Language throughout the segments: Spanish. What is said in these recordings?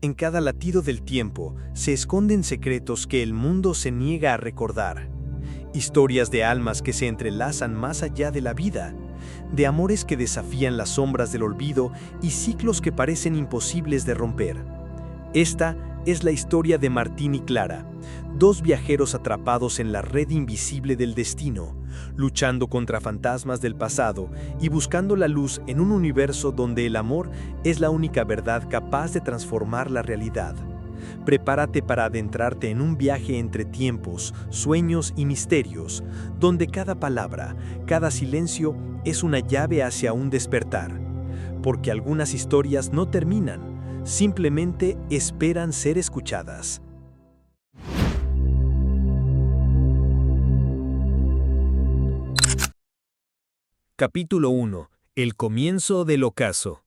En cada latido del tiempo se esconden secretos que el mundo se niega a recordar. Historias de almas que se entrelazan más allá de la vida, de amores que desafían las sombras del olvido y ciclos que parecen imposibles de romper. Esta es la historia de Martín y Clara, dos viajeros atrapados en la red invisible del destino, luchando contra fantasmas del pasado y buscando la luz en un universo donde el amor es la única verdad capaz de transformar la realidad. Prepárate para adentrarte en un viaje entre tiempos, sueños y misterios, donde cada palabra, cada silencio es una llave hacia un despertar. Porque algunas historias no terminan, simplemente esperan ser escuchadas. Capítulo 1. El comienzo del ocaso.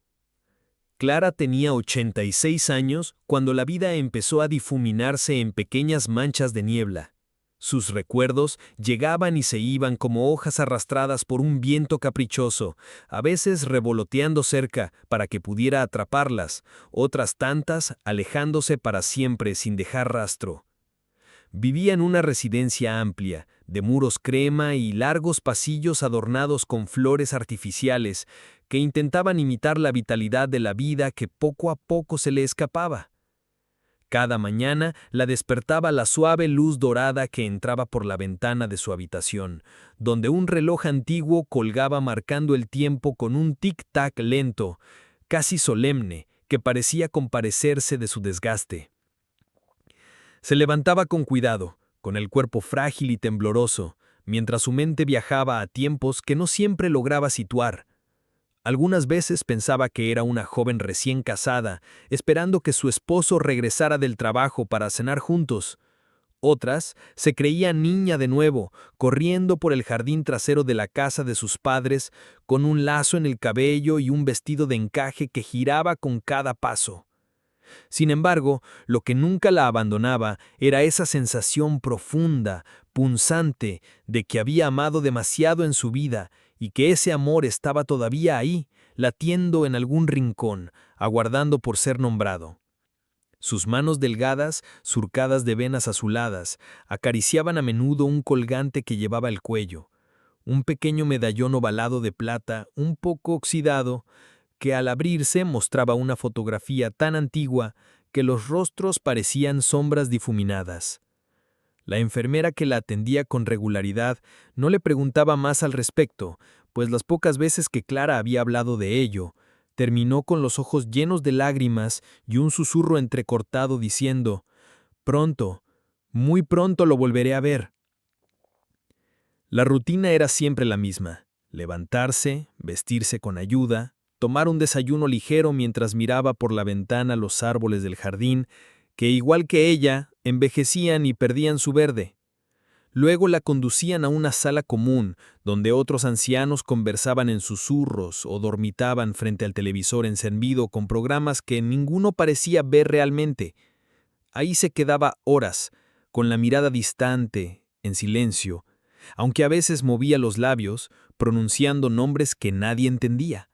Clara tenía 86 años cuando la vida empezó a difuminarse en pequeñas manchas de niebla. Sus recuerdos llegaban y se iban como hojas arrastradas por un viento caprichoso, a veces revoloteando cerca para que pudiera atraparlas, otras tantas alejándose para siempre sin dejar rastro. Vivía en una residencia amplia, de muros crema y largos pasillos adornados con flores artificiales que intentaban imitar la vitalidad de la vida que poco a poco se le escapaba. Cada mañana la despertaba la suave luz dorada que entraba por la ventana de su habitación, donde un reloj antiguo colgaba marcando el tiempo con un tic-tac lento, casi solemne, que parecía compadecerse de su desgaste. Se levantaba con cuidado, con el cuerpo frágil y tembloroso, mientras su mente viajaba a tiempos que no siempre lograba situar. Algunas veces pensaba que era una joven recién casada, esperando que su esposo regresara del trabajo para cenar juntos. Otras se creía niña de nuevo, corriendo por el jardín trasero de la casa de sus padres, con un lazo en el cabello y un vestido de encaje que giraba con cada paso. Sin embargo, lo que nunca la abandonaba era esa sensación profunda, punzante, de que había amado demasiado en su vida y que ese amor estaba todavía ahí, latiendo en algún rincón, aguardando por ser nombrado. Sus manos delgadas, surcadas de venas azuladas, acariciaban a menudo un colgante que llevaba al cuello, un pequeño medallón ovalado de plata, un poco oxidado, que al abrirse mostraba una fotografía tan antigua que los rostros parecían sombras difuminadas. La enfermera que la atendía con regularidad no le preguntaba más al respecto, pues las pocas veces que Clara había hablado de ello, terminó con los ojos llenos de lágrimas y un susurro entrecortado diciendo: «Pronto, muy pronto lo volveré a ver». La rutina era siempre la misma: levantarse, vestirse con ayuda, tomar un desayuno ligero mientras miraba por la ventana los árboles del jardín, que igual que ella, envejecían y perdían su verde. Luego la conducían a una sala común, donde otros ancianos conversaban en susurros o dormitaban frente al televisor encendido con programas que ninguno parecía ver realmente. Ahí se quedaba horas, con la mirada distante, en silencio, aunque a veces movía los labios, pronunciando nombres que nadie entendía.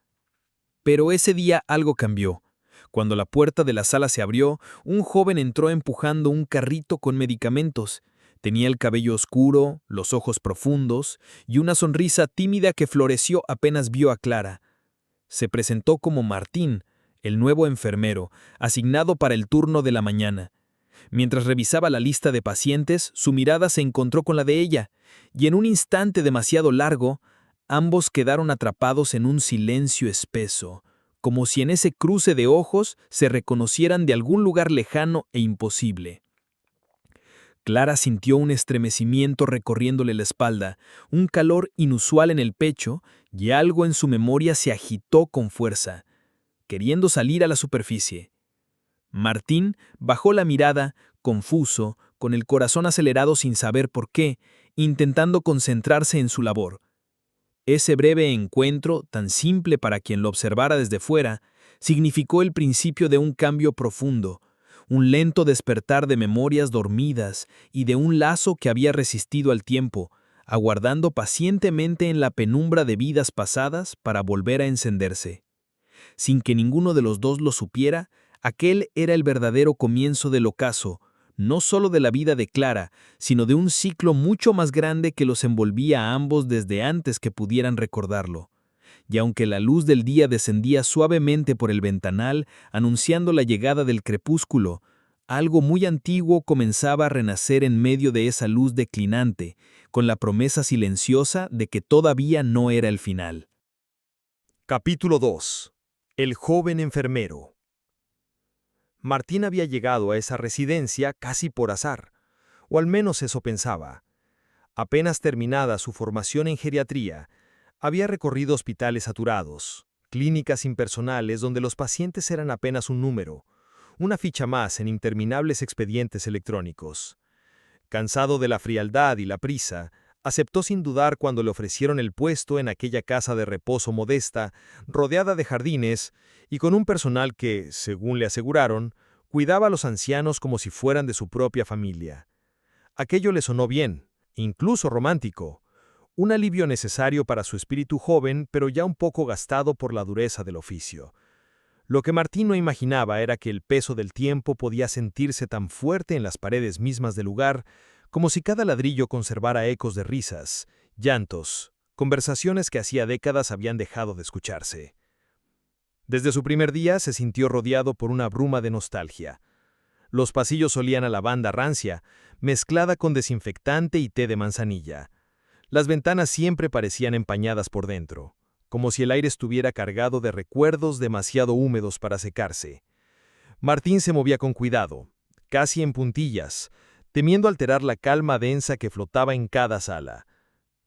Pero ese día algo cambió. Cuando la puerta de la sala se abrió, un joven entró empujando un carrito con medicamentos. Tenía el cabello oscuro, los ojos profundos y una sonrisa tímida que floreció apenas vio a Clara. Se presentó como Martín, el nuevo enfermero, asignado para el turno de la mañana. Mientras revisaba la lista de pacientes, su mirada se encontró con la de ella, y en un instante demasiado largo, ambos quedaron atrapados en un silencio espeso, como si en ese cruce de ojos se reconocieran de algún lugar lejano e imposible. Clara sintió un estremecimiento recorriéndole la espalda, un calor inusual en el pecho, y algo en su memoria se agitó con fuerza, queriendo salir a la superficie. Martín bajó la mirada, confuso, con el corazón acelerado sin saber por qué, intentando concentrarse en su labor. Ese breve encuentro, tan simple para quien lo observara desde fuera, significó el principio de un cambio profundo, un lento despertar de memorias dormidas y de un lazo que había resistido al tiempo, aguardando pacientemente en la penumbra de vidas pasadas para volver a encenderse. Sin que ninguno de los dos lo supiera, Aquel era el verdadero comienzo del ocaso, no solo de la vida de Clara, sino de un ciclo mucho más grande que los envolvía a ambos desde antes que pudieran recordarlo. Y aunque la luz del día descendía suavemente por el ventanal, anunciando la llegada del crepúsculo, algo muy antiguo comenzaba a renacer en medio de esa luz declinante, con la promesa silenciosa de que todavía no era el final. Capítulo 2. El joven enfermero. Martín había llegado a esa residencia casi por azar, o al menos eso pensaba. Apenas terminada su formación en geriatría, había recorrido hospitales saturados, clínicas impersonales donde los pacientes eran apenas un número, una ficha más en interminables expedientes electrónicos. Cansado de la frialdad y la prisa, aceptó sin dudar cuando le ofrecieron el puesto en aquella casa de reposo modesta, rodeada de jardines y con un personal que, según le aseguraron, cuidaba a los ancianos como si fueran de su propia familia. Aquello le sonó bien, incluso romántico, un alivio necesario para su espíritu joven, pero ya un poco gastado por la dureza del oficio. Lo que Martín no imaginaba era que el peso del tiempo podía sentirse tan fuerte en las paredes mismas del lugar, como si cada ladrillo conservara ecos de risas, llantos, conversaciones que hacía décadas habían dejado de escucharse. Desde su primer día se sintió rodeado por una bruma de nostalgia. Los pasillos olían a lavanda rancia, mezclada con desinfectante y té de manzanilla. Las ventanas siempre parecían empañadas por dentro, como si el aire estuviera cargado de recuerdos demasiado húmedos para secarse. Martín se movía con cuidado, casi en puntillas, temiendo alterar la calma densa que flotaba en cada sala.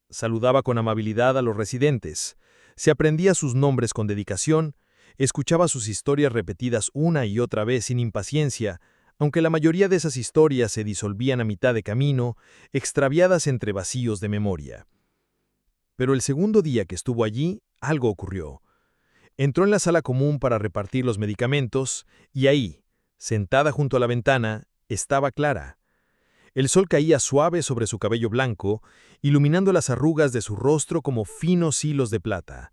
Saludaba con amabilidad a los residentes, se aprendía sus nombres con dedicación, escuchaba sus historias repetidas una y otra vez sin impaciencia, aunque la mayoría de esas historias se disolvían a mitad de camino, extraviadas entre vacíos de memoria. Pero el segundo día que estuvo allí, algo ocurrió. Entró en la sala común para repartir los medicamentos, y ahí, sentada junto a la ventana, estaba Clara. El sol caía suave sobre su cabello blanco, iluminando las arrugas de su rostro como finos hilos de plata.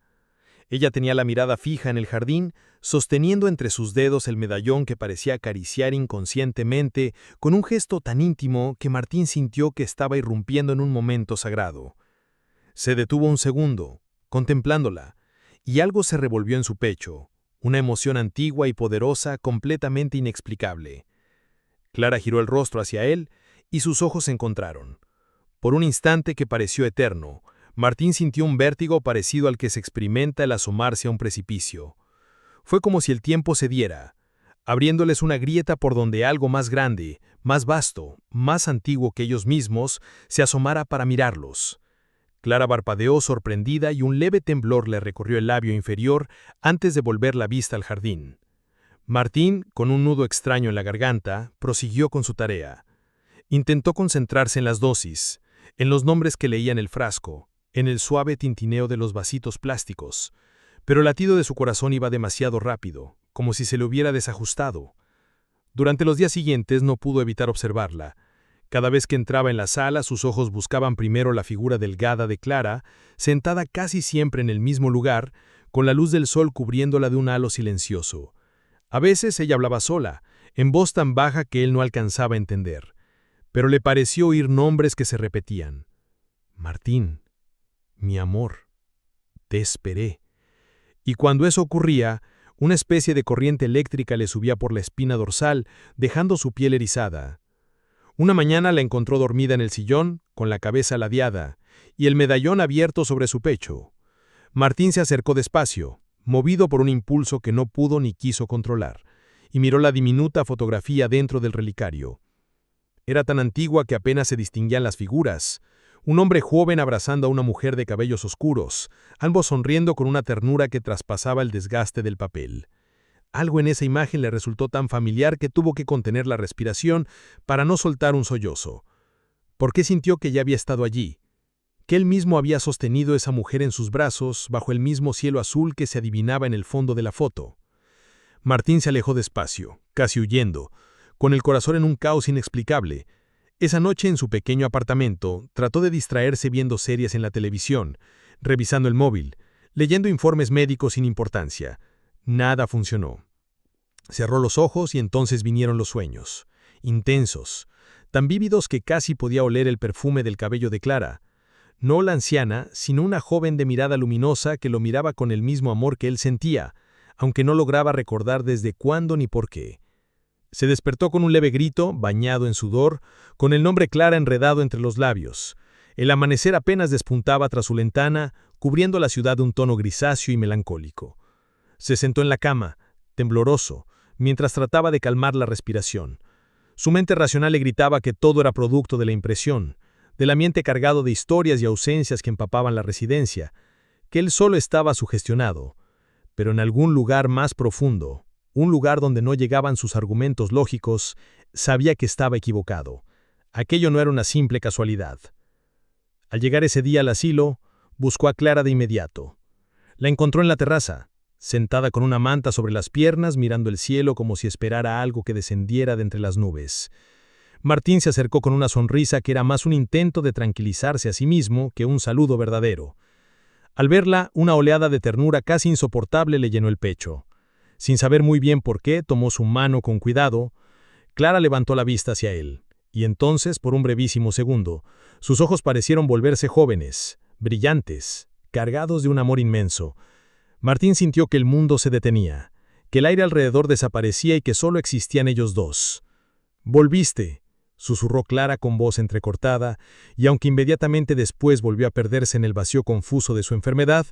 Ella tenía la mirada fija en el jardín, sosteniendo entre sus dedos el medallón que parecía acariciar inconscientemente con un gesto tan íntimo que Martín sintió que estaba irrumpiendo en un momento sagrado. Se detuvo un segundo, contemplándola, y algo se revolvió en su pecho, una emoción antigua y poderosa completamente inexplicable. Clara giró el rostro hacia él y sus ojos se encontraron. Por un instante que pareció eterno, Martín sintió un vértigo parecido al que se experimenta al asomarse a un precipicio. Fue como si el tiempo cediera, abriéndoles una grieta por donde algo más grande, más vasto, más antiguo que ellos mismos, se asomara para mirarlos. Clara parpadeó sorprendida y un leve temblor le recorrió el labio inferior antes de volver la vista al jardín. Martín, con un nudo extraño en la garganta, prosiguió con su tarea. Intentó concentrarse en las dosis, en los nombres que leía en el frasco, en el suave tintineo de los vasitos plásticos, pero el latido de su corazón iba demasiado rápido, como si se le hubiera desajustado. Durante los días siguientes no pudo evitar observarla. Cada vez que entraba en la sala, sus ojos buscaban primero la figura delgada de Clara, sentada casi siempre en el mismo lugar, con la luz del sol cubriéndola de un halo silencioso. A veces ella hablaba sola, en voz tan baja que él no alcanzaba a entender, pero le pareció oír nombres que se repetían. Martín, mi amor, te esperé. Y cuando eso ocurría, una especie de corriente eléctrica le subía por la espina dorsal, dejando su piel erizada. Una mañana la encontró dormida en el sillón, con la cabeza ladeada, y el medallón abierto sobre su pecho. Martín se acercó despacio, movido por un impulso que no pudo ni quiso controlar, y miró la diminuta fotografía dentro del relicario. Era tan antigua que apenas se distinguían las figuras. Un hombre joven abrazando a una mujer de cabellos oscuros, ambos sonriendo con una ternura que traspasaba el desgaste del papel. Algo en esa imagen le resultó tan familiar que tuvo que contener la respiración para no soltar un sollozo. ¿Por qué sintió que ya había estado allí? Que él mismo había sostenido a esa mujer en sus brazos bajo el mismo cielo azul que se adivinaba en el fondo de la foto. Martín se alejó despacio, casi huyendo, con el corazón en un caos inexplicable. Esa noche en su pequeño apartamento trató de distraerse viendo series en la televisión, revisando el móvil, leyendo informes médicos sin importancia. Nada funcionó. Cerró los ojos y entonces vinieron los sueños, intensos, tan vívidos que casi podía oler el perfume del cabello de Clara. No la anciana, sino una joven de mirada luminosa que lo miraba con el mismo amor que él sentía, aunque no lograba recordar desde cuándo ni por qué. Se despertó con un leve grito, bañado en sudor, con el nombre Clara enredado entre los labios. El amanecer apenas despuntaba tras su ventana, cubriendo la ciudad de un tono grisáceo y melancólico. Se sentó en la cama, tembloroso, mientras trataba de calmar la respiración. Su mente racional le gritaba que todo era producto de la impresión, del ambiente cargado de historias y ausencias que empapaban la residencia, que él solo estaba sugestionado. Pero en algún lugar más profundo, un lugar donde no llegaban sus argumentos lógicos, sabía que estaba equivocado. Aquello no era una simple casualidad. Al llegar ese día al asilo, buscó a Clara de inmediato. La encontró en la terraza, sentada con una manta sobre las piernas, mirando el cielo como si esperara algo que descendiera de entre las nubes. Martín se acercó con una sonrisa que era más un intento de tranquilizarse a sí mismo que un saludo verdadero. Al verla, una oleada de ternura casi insoportable le llenó el pecho. Sin saber muy bien por qué, tomó su mano con cuidado. Clara levantó la vista hacia él, y entonces, por un brevísimo segundo, sus ojos parecieron volverse jóvenes, brillantes, cargados de un amor inmenso. Martín sintió que el mundo se detenía, que el aire alrededor desaparecía y que solo existían ellos dos. «Volviste», susurró Clara con voz entrecortada, y aunque inmediatamente después volvió a perderse en el vacío confuso de su enfermedad,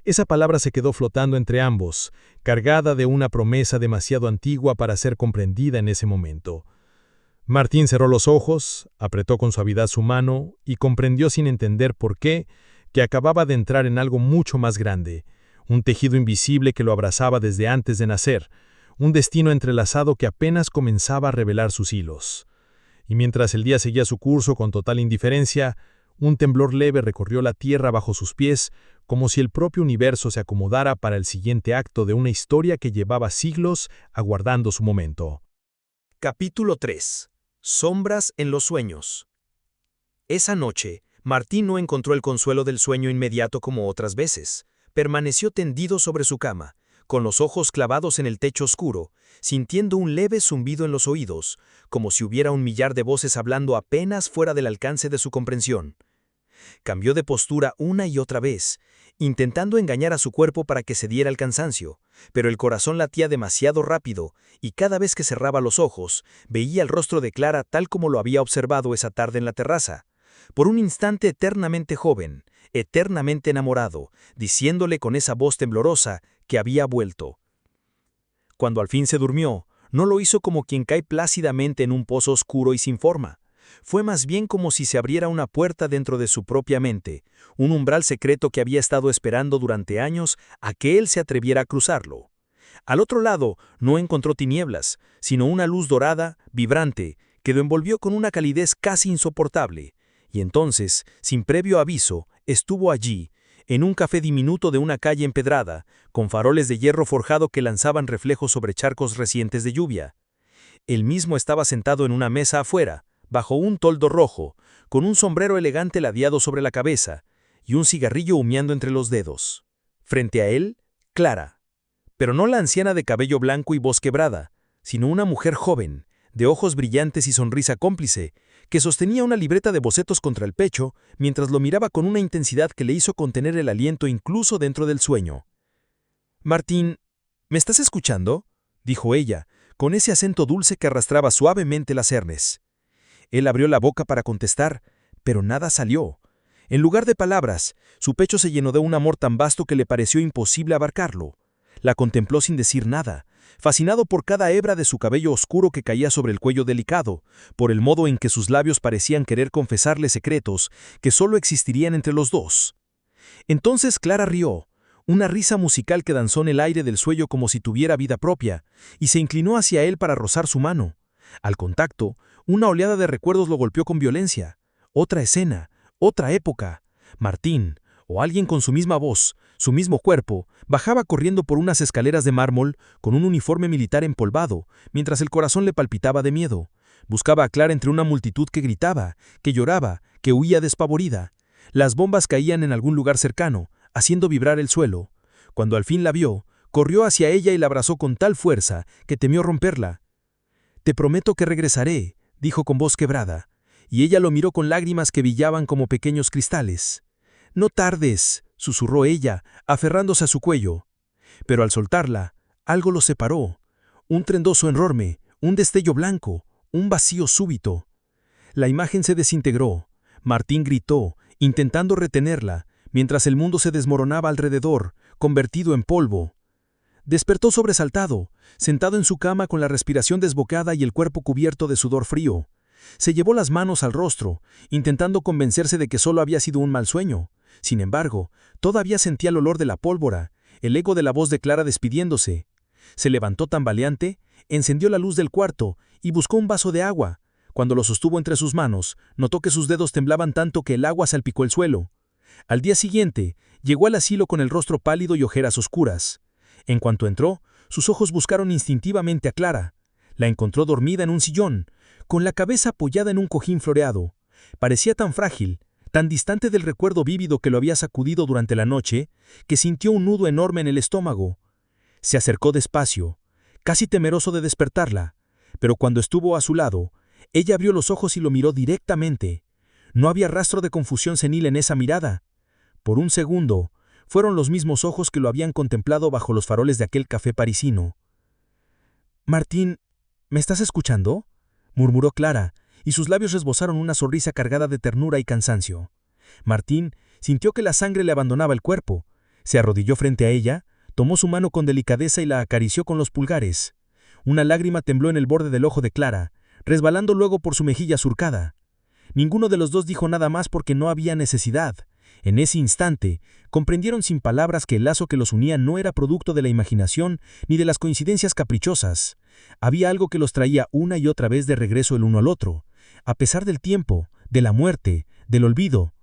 esa palabra se quedó flotando entre ambos, cargada de una promesa demasiado antigua para ser comprendida en ese momento. Martín cerró los ojos, apretó con suavidad su mano y comprendió sin entender por qué que acababa de entrar en algo mucho más grande, un tejido invisible que lo abrazaba desde antes de nacer, un destino entrelazado que apenas comenzaba a revelar sus hilos. Y mientras el día seguía su curso con total indiferencia, un temblor leve recorrió la tierra bajo sus pies, como si el propio universo se acomodara para el siguiente acto de una historia que llevaba siglos aguardando su momento. Capítulo 3. Sombras en los sueños. Esa noche, Martín no encontró el consuelo del sueño inmediato como otras veces. Permaneció tendido sobre su cama, con los ojos clavados en el techo oscuro, sintiendo un leve zumbido en los oídos, como si hubiera un millar de voces hablando apenas fuera del alcance de su comprensión. Cambió de postura una y otra vez, intentando engañar a su cuerpo para que cediera al cansancio, pero el corazón latía demasiado rápido y cada vez que cerraba los ojos, veía el rostro de Clara tal como lo había observado esa tarde en la terraza. Por un instante eternamente joven, eternamente enamorado, diciéndole con esa voz temblorosa que había vuelto. Cuando al fin se durmió, no lo hizo como quien cae plácidamente en un pozo oscuro y sin forma. Fue más bien como si se abriera una puerta dentro de su propia mente, un umbral secreto que había estado esperando durante años a que él se atreviera a cruzarlo. Al otro lado no encontró tinieblas, sino una luz dorada, vibrante, que lo envolvió con una calidez casi insoportable. Y entonces, sin previo aviso, estuvo allí, en un café diminuto de una calle empedrada, con faroles de hierro forjado que lanzaban reflejos sobre charcos recientes de lluvia. Él mismo estaba sentado en una mesa afuera, bajo un toldo rojo, con un sombrero elegante ladeado sobre la cabeza y un cigarrillo humeando entre los dedos. Frente a él, Clara. Pero no la anciana de cabello blanco y voz quebrada, sino una mujer joven, de ojos brillantes y sonrisa cómplice, que sostenía una libreta de bocetos contra el pecho mientras lo miraba con una intensidad que le hizo contener el aliento incluso dentro del sueño. «Martín, ¿me estás escuchando?», dijo ella, con ese acento dulce que arrastraba suavemente las cernes. Él abrió la boca para contestar, pero nada salió. En lugar de palabras, su pecho se llenó de un amor tan vasto que le pareció imposible abarcarlo. La contempló sin decir nada, fascinado por cada hebra de su cabello oscuro que caía sobre el cuello delicado, por el modo en que sus labios parecían querer confesarle secretos que solo existirían entre los dos. Entonces Clara rió, una risa musical que danzó en el aire del sueño como si tuviera vida propia, y se inclinó hacia él para rozar su mano. Al contacto, una oleada de recuerdos lo golpeó con violencia. Otra escena, otra época. Martín, o alguien con su misma voz, su mismo cuerpo, bajaba corriendo por unas escaleras de mármol con un uniforme militar empolvado, mientras el corazón le palpitaba de miedo. Buscaba a Clara entre una multitud que gritaba, que lloraba, que huía despavorida. Las bombas caían en algún lugar cercano, haciendo vibrar el suelo. Cuando al fin la vio, Corrió hacia ella y la abrazó con tal fuerza que temió romperla. «Te prometo que regresaré», dijo con voz quebrada, y ella lo miró con lágrimas que brillaban como pequeños cristales. «No tardes», susurró ella, aferrándose a su cuello. Pero al soltarla, algo los separó. Un trendoso enorme, un destello blanco, un vacío súbito. La imagen se desintegró. Martín gritó, intentando retenerla, mientras el mundo se desmoronaba alrededor, convertido en polvo. Despertó sobresaltado, sentado en su cama con la respiración desbocada y el cuerpo cubierto de sudor frío. Se llevó las manos al rostro, intentando convencerse de que solo había sido un mal sueño. Sin embargo, todavía sentía el olor de la pólvora, el eco de la voz de Clara despidiéndose. Se levantó tambaleante, encendió la luz del cuarto y buscó un vaso de agua. Cuando lo sostuvo entre sus manos, notó que sus dedos temblaban tanto que el agua salpicó el suelo. Al día siguiente, llegó al asilo con el rostro pálido y ojeras oscuras. En cuanto entró, sus ojos buscaron instintivamente a Clara. La encontró dormida en un sillón, con la cabeza apoyada en un cojín floreado. Parecía tan frágil, tan distante del recuerdo vívido que lo había sacudido durante la noche, que sintió un nudo enorme en el estómago. Se acercó despacio, casi temeroso de despertarla, pero cuando estuvo a su lado, ella abrió los ojos y lo miró directamente. No había rastro de confusión senil en esa mirada. Por un segundo, fueron los mismos ojos que lo habían contemplado bajo los faroles de aquel café parisino. «Martín, ¿me estás escuchando?», murmuró Clara, y sus labios esbozaron una sonrisa cargada de ternura y cansancio. Martín sintió que la sangre le abandonaba el cuerpo. Se arrodilló frente a ella, tomó su mano con delicadeza y la acarició con los pulgares. Una lágrima tembló en el borde del ojo de Clara, resbalando luego por su mejilla surcada. Ninguno de los dos dijo nada más porque no había necesidad. En ese instante, comprendieron sin palabras que el lazo que los unía no era producto de la imaginación ni de las coincidencias caprichosas. Había algo que los traía una y otra vez de regreso el uno al otro, a pesar del tiempo, de la muerte, del olvido.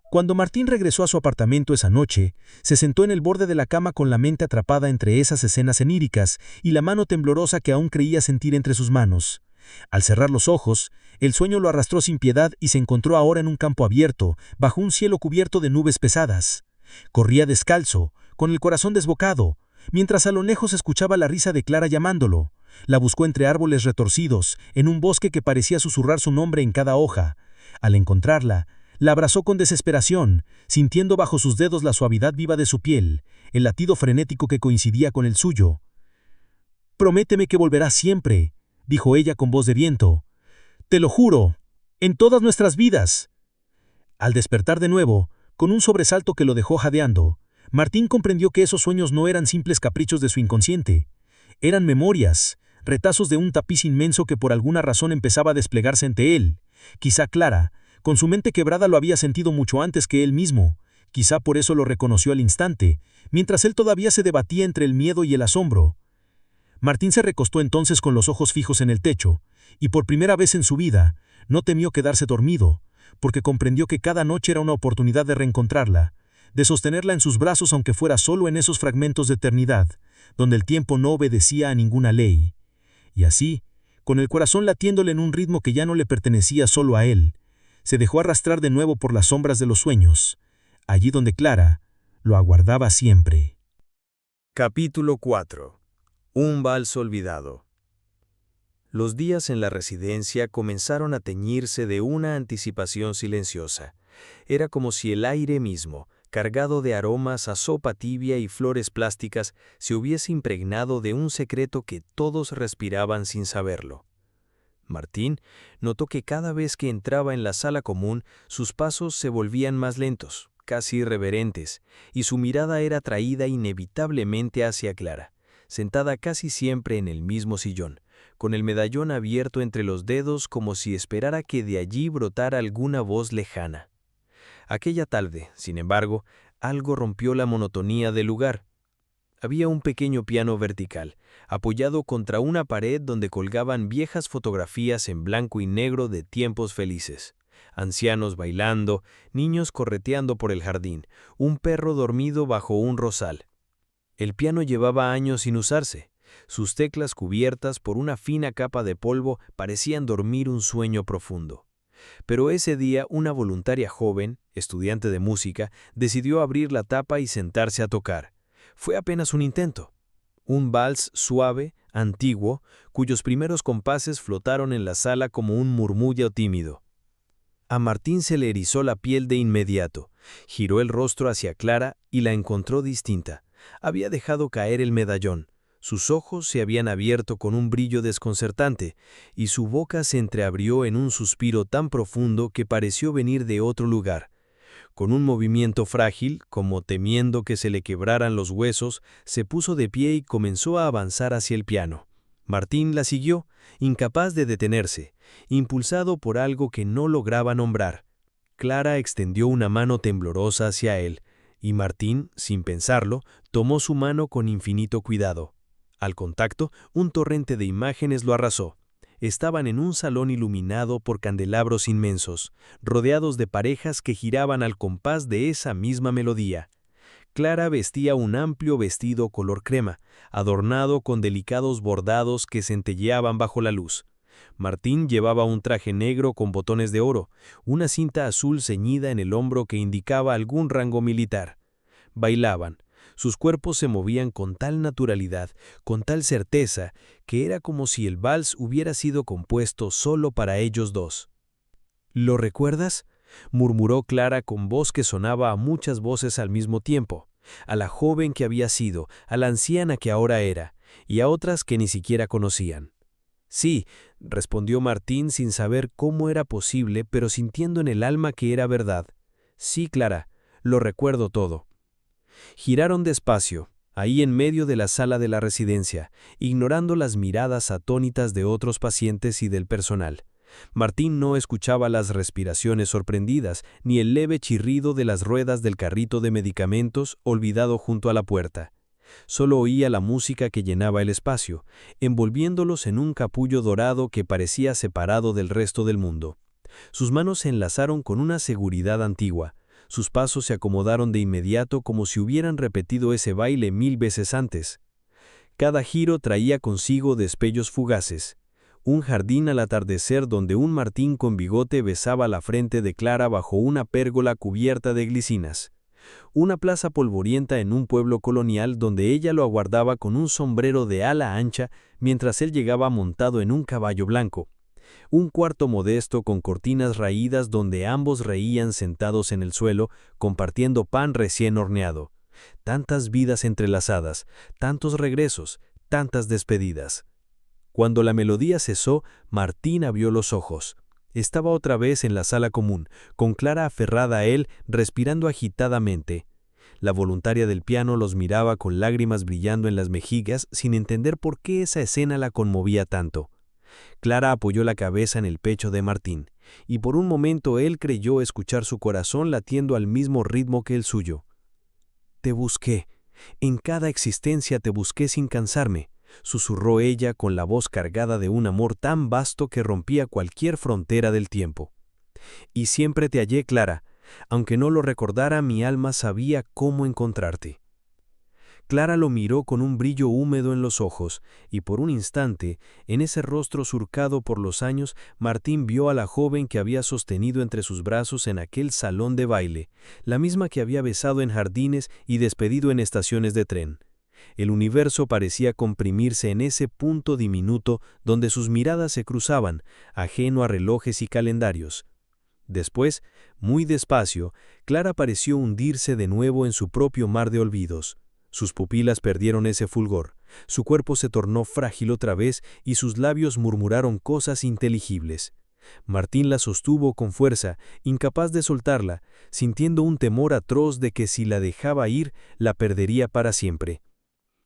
Cuando Martín regresó a su apartamento esa noche, se sentó en el borde de la cama con la mente atrapada entre esas escenas oníricas y la mano temblorosa que aún creía sentir entre sus manos. Al cerrar los ojos, el sueño lo arrastró sin piedad y se encontró ahora en un campo abierto, bajo un cielo cubierto de nubes pesadas. Corría descalzo, con el corazón desbocado, mientras a lo lejos escuchaba la risa de Clara llamándolo. La buscó entre árboles retorcidos, en un bosque que parecía susurrar su nombre en cada hoja. Al encontrarla, la abrazó con desesperación, sintiendo bajo sus dedos la suavidad viva de su piel, el latido frenético que coincidía con el suyo. «Prométeme que volverás siempre», dijo ella con voz de viento. «Te lo juro, en todas nuestras vidas». Al despertar de nuevo, con un sobresalto que lo dejó jadeando, Martín comprendió que esos sueños no eran simples caprichos de su inconsciente. Eran memorias, retazos de un tapiz inmenso que por alguna razón empezaba a desplegarse ante él. Quizá Clara, con su mente quebrada, lo había sentido mucho antes que él mismo. Quizá por eso lo reconoció al instante, mientras él todavía se debatía entre el miedo y el asombro. Martín se recostó entonces con los ojos fijos en el techo, y por primera vez en su vida, no temió quedarse dormido, porque comprendió que cada noche era una oportunidad de reencontrarla, de sostenerla en sus brazos aunque fuera solo en esos fragmentos de eternidad, donde el tiempo no obedecía a ninguna ley. Y así, con el corazón latiéndole en un ritmo que ya no le pertenecía solo a él, se dejó arrastrar de nuevo por las sombras de los sueños, allí donde Clara lo aguardaba siempre. Capítulo 4. Un vals olvidado. Los días en la residencia comenzaron a teñirse de una anticipación silenciosa. Era como si el aire mismo, cargado de aromas a sopa tibia y flores plásticas, se hubiese impregnado de un secreto que todos respiraban sin saberlo. Martín notó que cada vez que entraba en la sala común, sus pasos se volvían más lentos, casi irreverentes, y su mirada era atraída inevitablemente hacia Clara, sentada casi siempre en el mismo sillón, con el medallón abierto entre los dedos como si esperara que de allí brotara alguna voz lejana. Aquella tarde, sin embargo, algo rompió la monotonía del lugar. Había un pequeño piano vertical, apoyado contra una pared donde colgaban viejas fotografías en blanco y negro de tiempos felices. Ancianos bailando, niños correteando por el jardín, un perro dormido bajo un rosal. El piano llevaba años sin usarse. Sus teclas cubiertas por una fina capa de polvo parecían dormir un sueño profundo. Pero ese día una voluntaria joven, estudiante de música, decidió abrir la tapa y sentarse a tocar. Fue apenas un intento. Un vals suave, antiguo, cuyos primeros compases flotaron en la sala como un murmullo tímido. A Martín se le erizó la piel de inmediato. Giró el rostro hacia Clara y la encontró distinta. Había dejado caer el medallón. Sus ojos se habían abierto con un brillo desconcertante, y su boca se entreabrió en un suspiro tan profundo que pareció venir de otro lugar. Con un movimiento frágil, como temiendo que se le quebraran los huesos, se puso de pie y comenzó a avanzar hacia el piano. Martín la siguió, incapaz de detenerse, impulsado por algo que no lograba nombrar. Clara extendió una mano temblorosa hacia él, y Martín, sin pensarlo, tomó su mano con infinito cuidado. Al contacto, un torrente de imágenes lo arrasó. Estaban en un salón iluminado por candelabros inmensos, rodeados de parejas que giraban al compás de esa misma melodía. Clara vestía un amplio vestido color crema, adornado con delicados bordados que centelleaban bajo la luz. Martín llevaba un traje negro con botones de oro, una cinta azul ceñida en el hombro que indicaba algún rango militar. Bailaban. Sus cuerpos se movían con tal naturalidad, con tal certeza, que era como si el vals hubiera sido compuesto solo para ellos dos. ¿Lo recuerdas?, murmuró Clara con voz que sonaba a muchas voces al mismo tiempo, a la joven que había sido, a la anciana que ahora era, y a otras que ni siquiera conocían. Sí, respondió Martín sin saber cómo era posible, pero sintiendo en el alma que era verdad. Sí, Clara, lo recuerdo todo. Giraron despacio, ahí en medio de la sala de la residencia, ignorando las miradas atónitas de otros pacientes y del personal. Martín no escuchaba las respiraciones sorprendidas ni el leve chirrido de las ruedas del carrito de medicamentos olvidado junto a la puerta. Solo oía la música que llenaba el espacio, envolviéndolos en un capullo dorado que parecía separado del resto del mundo. Sus manos se enlazaron con una seguridad antigua. Sus pasos se acomodaron de inmediato como si hubieran repetido ese baile 1000 veces antes. Cada giro traía consigo destellos fugaces. Un jardín al atardecer donde un Martín con bigote besaba la frente de Clara bajo una pérgola cubierta de glicinas. Una plaza polvorienta en un pueblo colonial donde ella lo aguardaba con un sombrero de ala ancha mientras él llegaba montado en un caballo blanco. Un cuarto modesto con cortinas raídas donde ambos reían sentados en el suelo, compartiendo pan recién horneado. Tantas vidas entrelazadas, tantos regresos, tantas despedidas. Cuando la melodía cesó, Martín abrió los ojos. Estaba otra vez en la sala común, con Clara aferrada a él, respirando agitadamente. La voluntaria del piano los miraba con lágrimas brillando en las mejillas, sin entender por qué esa escena la conmovía tanto. Clara apoyó la cabeza en el pecho de Martín, y por un momento él creyó escuchar su corazón latiendo al mismo ritmo que el suyo. «Te busqué. En cada existencia te busqué sin cansarme», susurró ella con la voz cargada de un amor tan vasto que rompía cualquier frontera del tiempo. «Y siempre te hallé, Clara. Aunque no lo recordara, mi alma sabía cómo encontrarte». Clara lo miró con un brillo húmedo en los ojos, y por un instante, en ese rostro surcado por los años, Martín vio a la joven que había sostenido entre sus brazos en aquel salón de baile, la misma que había besado en jardines y despedido en estaciones de tren. El universo parecía comprimirse en ese punto diminuto donde sus miradas se cruzaban, ajeno a relojes y calendarios. Después, muy despacio, Clara pareció hundirse de nuevo en su propio mar de olvidos. Sus pupilas perdieron ese fulgor, su cuerpo se tornó frágil otra vez y sus labios murmuraron cosas inteligibles. Martín la sostuvo con fuerza, incapaz de soltarla, sintiendo un temor atroz de que si la dejaba ir, la perdería para siempre.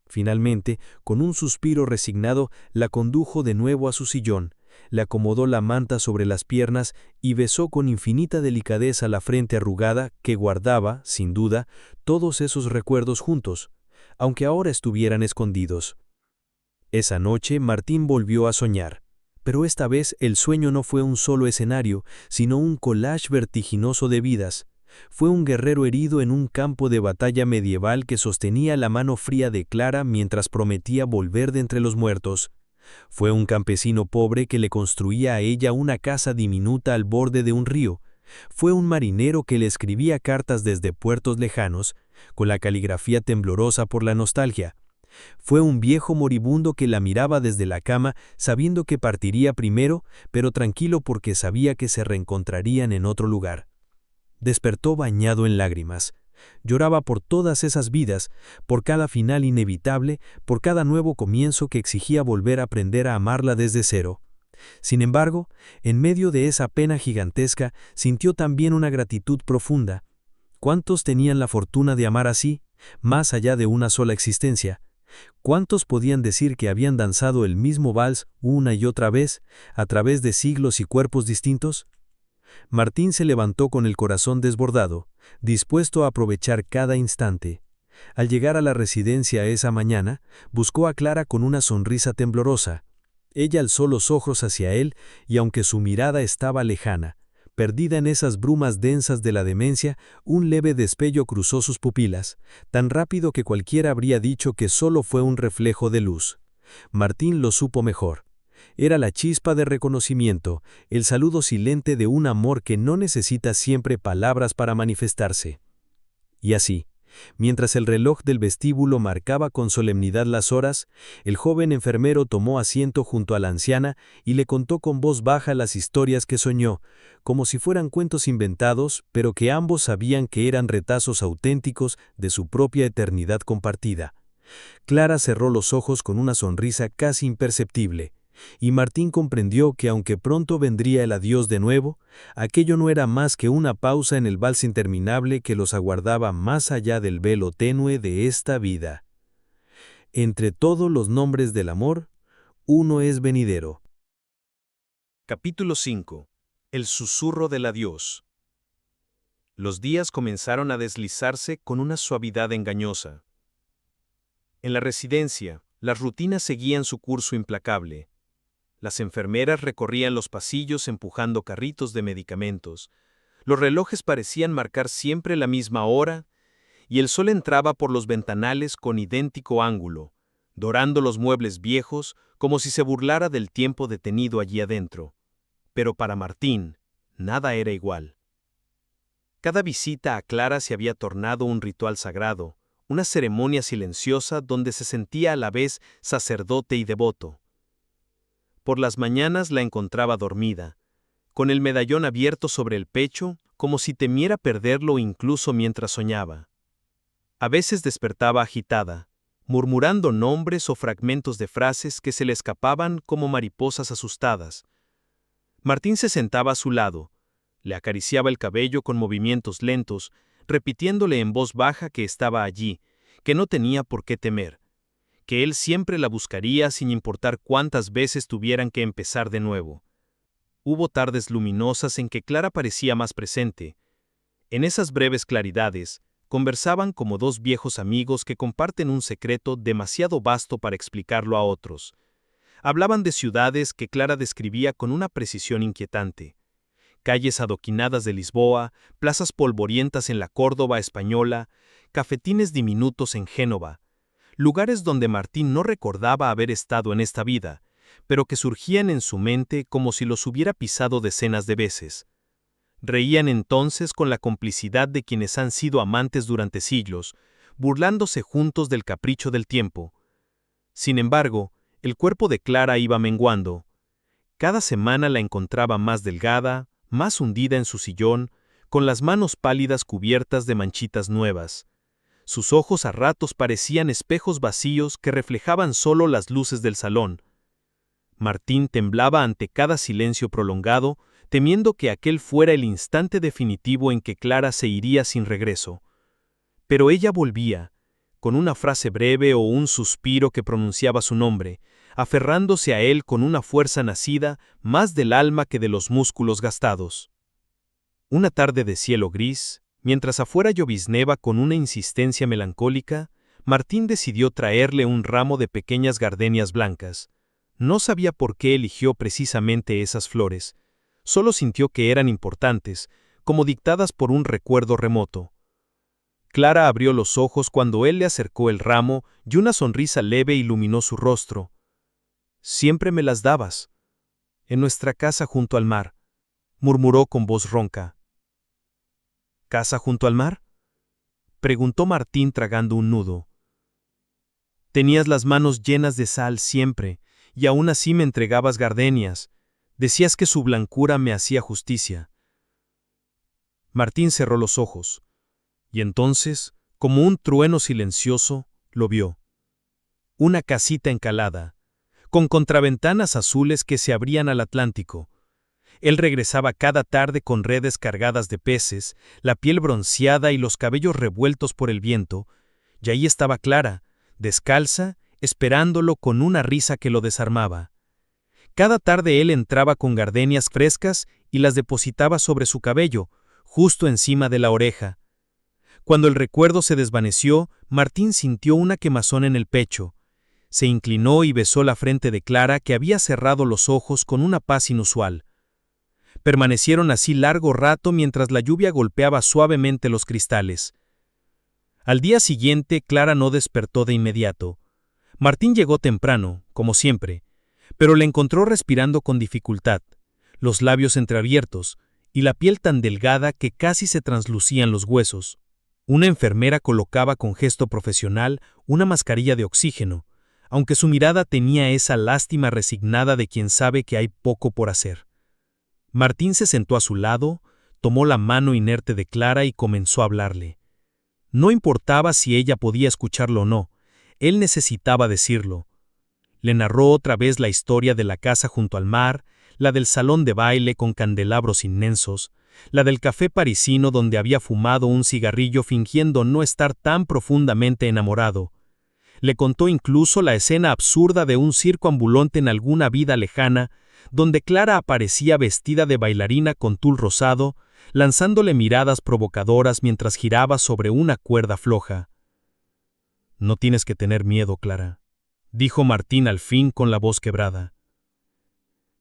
Finalmente, con un suspiro resignado, la condujo de nuevo a su sillón, le acomodó la manta sobre las piernas y besó con infinita delicadeza la frente arrugada que guardaba, sin duda, todos esos recuerdos juntos, aunque ahora estuvieran escondidos. Esa noche Martín volvió a soñar, pero esta vez el sueño no fue un solo escenario, sino un collage vertiginoso de vidas. Fue un guerrero herido en un campo de batalla medieval que sostenía la mano fría de Clara mientras prometía volver de entre los muertos. Fue un campesino pobre que le construía a ella una casa diminuta al borde de un río. Fue un marinero que le escribía cartas desde puertos lejanos, con la caligrafía temblorosa por la nostalgia. Fue un viejo moribundo que la miraba desde la cama, sabiendo que partiría primero, pero tranquilo porque sabía que se reencontrarían en otro lugar. Despertó bañado en lágrimas. Lloraba por todas esas vidas, por cada final inevitable, por cada nuevo comienzo que exigía volver a aprender a amarla desde cero. Sin embargo, en medio de esa pena gigantesca, sintió también una gratitud profunda. ¿Cuántos tenían la fortuna de amar así, más allá de una sola existencia? ¿Cuántos podían decir que habían danzado el mismo vals una y otra vez, a través de siglos y cuerpos distintos? Martín se levantó con el corazón desbordado, dispuesto a aprovechar cada instante. Al llegar a la residencia esa mañana, buscó a Clara con una sonrisa temblorosa. Ella alzó los ojos hacia él y aunque su mirada estaba lejana, perdida en esas brumas densas de la demencia, un leve destello cruzó sus pupilas, tan rápido que cualquiera habría dicho que solo fue un reflejo de luz. Martín lo supo mejor. Era la chispa de reconocimiento, el saludo silente de un amor que no necesita siempre palabras para manifestarse. Y así, mientras el reloj del vestíbulo marcaba con solemnidad las horas, el joven enfermero tomó asiento junto a la anciana y le contó con voz baja las historias que soñó, como si fueran cuentos inventados, pero que ambos sabían que eran retazos auténticos de su propia eternidad compartida. Clara cerró los ojos con una sonrisa casi imperceptible, y Martín comprendió que aunque pronto vendría el adiós de nuevo, aquello no era más que una pausa en el vals interminable que los aguardaba más allá del velo tenue de esta vida. Entre todos los nombres del amor, uno es venidero. Capítulo 5. El susurro del adiós. Los días comenzaron a deslizarse con una suavidad engañosa. En la residencia, las rutinas seguían su curso implacable. Las enfermeras recorrían los pasillos empujando carritos de medicamentos. Los relojes parecían marcar siempre la misma hora, y el sol entraba por los ventanales con idéntico ángulo, dorando los muebles viejos como si se burlara del tiempo detenido allí adentro. Pero para Martín, nada era igual. Cada visita a Clara se había tornado un ritual sagrado, una ceremonia silenciosa donde se sentía a la vez sacerdote y devoto. Por las mañanas la encontraba dormida, con el medallón abierto sobre el pecho, como si temiera perderlo incluso mientras soñaba. A veces despertaba agitada, murmurando nombres o fragmentos de frases que se le escapaban como mariposas asustadas. Martín se sentaba a su lado, le acariciaba el cabello con movimientos lentos, repitiéndole en voz baja que estaba allí, que no tenía por qué temer, que él siempre la buscaría sin importar cuántas veces tuvieran que empezar de nuevo. Hubo tardes luminosas en que Clara parecía más presente. En esas breves claridades, conversaban como dos viejos amigos que comparten un secreto demasiado vasto para explicarlo a otros. Hablaban de ciudades que Clara describía con una precisión inquietante. Calles adoquinadas de Lisboa, plazas polvorientas en la Córdoba española, cafetines diminutos en Génova, lugares donde Martín no recordaba haber estado en esta vida, pero que surgían en su mente como si los hubiera pisado decenas de veces. Reían entonces con la complicidad de quienes han sido amantes durante siglos, burlándose juntos del capricho del tiempo. Sin embargo, el cuerpo de Clara iba menguando. Cada semana la encontraba más delgada, más hundida en su sillón, con las manos pálidas cubiertas de manchitas nuevas. Sus ojos a ratos parecían espejos vacíos que reflejaban solo las luces del salón. Martín temblaba ante cada silencio prolongado, temiendo que aquel fuera el instante definitivo en que Clara se iría sin regreso. Pero ella volvía, con una frase breve o un suspiro que pronunciaba su nombre, aferrándose a él con una fuerza nacida más del alma que de los músculos gastados. Una tarde de cielo gris, mientras afuera lloviznaba con una insistencia melancólica, Martín decidió traerle un ramo de pequeñas gardenias blancas. No sabía por qué eligió precisamente esas flores, solo sintió que eran importantes, como dictadas por un recuerdo remoto. Clara abrió los ojos cuando él le acercó el ramo y una sonrisa leve iluminó su rostro. «Siempre me las dabas. En nuestra casa junto al mar», murmuró con voz ronca. «¿Casa junto al mar?», preguntó Martín tragando un nudo. Tenías las manos llenas de sal siempre, y aún así me entregabas gardenias. Decías que su blancura me hacía justicia. Martín cerró los ojos, y entonces, como un trueno silencioso, lo vio. Una casita encalada, con contraventanas azules que se abrían al Atlántico. Él regresaba cada tarde con redes cargadas de peces, la piel bronceada y los cabellos revueltos por el viento, y ahí estaba Clara, descalza, esperándolo con una risa que lo desarmaba. Cada tarde él entraba con gardenias frescas y las depositaba sobre su cabello, justo encima de la oreja. Cuando el recuerdo se desvaneció, Martín sintió una quemazón en el pecho. Se inclinó y besó la frente de Clara, que había cerrado los ojos con una paz inusual. Permanecieron así largo rato mientras la lluvia golpeaba suavemente los cristales. Al día siguiente, Clara no despertó de inmediato. Martín llegó temprano, como siempre, pero la encontró respirando con dificultad, los labios entreabiertos y la piel tan delgada que casi se translucían los huesos. Una enfermera colocaba con gesto profesional una mascarilla de oxígeno, aunque su mirada tenía esa lástima resignada de quien sabe que hay poco por hacer. Martín se sentó a su lado, tomó la mano inerte de Clara y comenzó a hablarle. No importaba si ella podía escucharlo o no, él necesitaba decirlo. Le narró otra vez la historia de la casa junto al mar, la del salón de baile con candelabros inmensos, la del café parisino donde había fumado un cigarrillo fingiendo no estar tan profundamente enamorado. Le contó incluso la escena absurda de un circo ambulante en alguna vida lejana, donde Clara aparecía vestida de bailarina con tul rosado, lanzándole miradas provocadoras mientras giraba sobre una cuerda floja. «No tienes que tener miedo, Clara», dijo Martín al fin con la voz quebrada.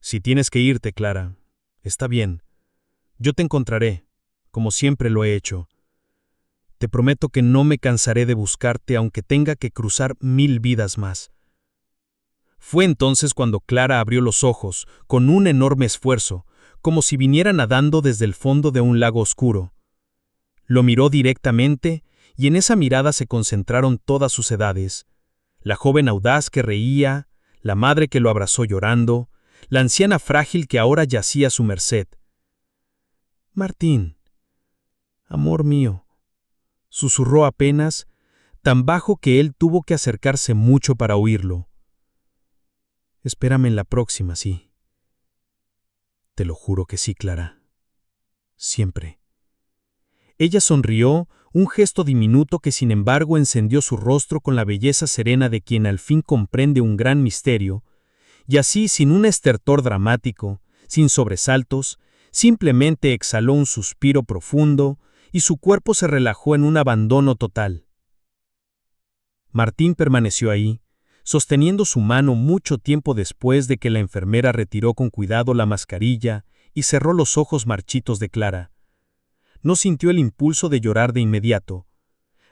«Si tienes que irte, Clara, está bien. Yo te encontraré, como siempre lo he hecho. Te prometo que no me cansaré de buscarte aunque tenga que cruzar 1000 vidas más». Fue entonces cuando Clara abrió los ojos, con un enorme esfuerzo, como si viniera nadando desde el fondo de un lago oscuro. Lo miró directamente, y en esa mirada se concentraron todas sus edades. La joven audaz que reía, la madre que lo abrazó llorando, la anciana frágil que ahora yacía a su merced. «Martín, amor mío», susurró apenas, tan bajo que él tuvo que acercarse mucho para oírlo. «Espérame en la próxima, sí». «Te lo juro que sí, Clara. Siempre». Ella sonrió, un gesto diminuto que sin embargo encendió su rostro con la belleza serena de quien al fin comprende un gran misterio, y así, sin un estertor dramático, sin sobresaltos, simplemente exhaló un suspiro profundo y su cuerpo se relajó en un abandono total. Martín permaneció ahí, sosteniendo su mano mucho tiempo después de que la enfermera retiró con cuidado la mascarilla y cerró los ojos marchitos de Clara. No sintió el impulso de llorar de inmediato.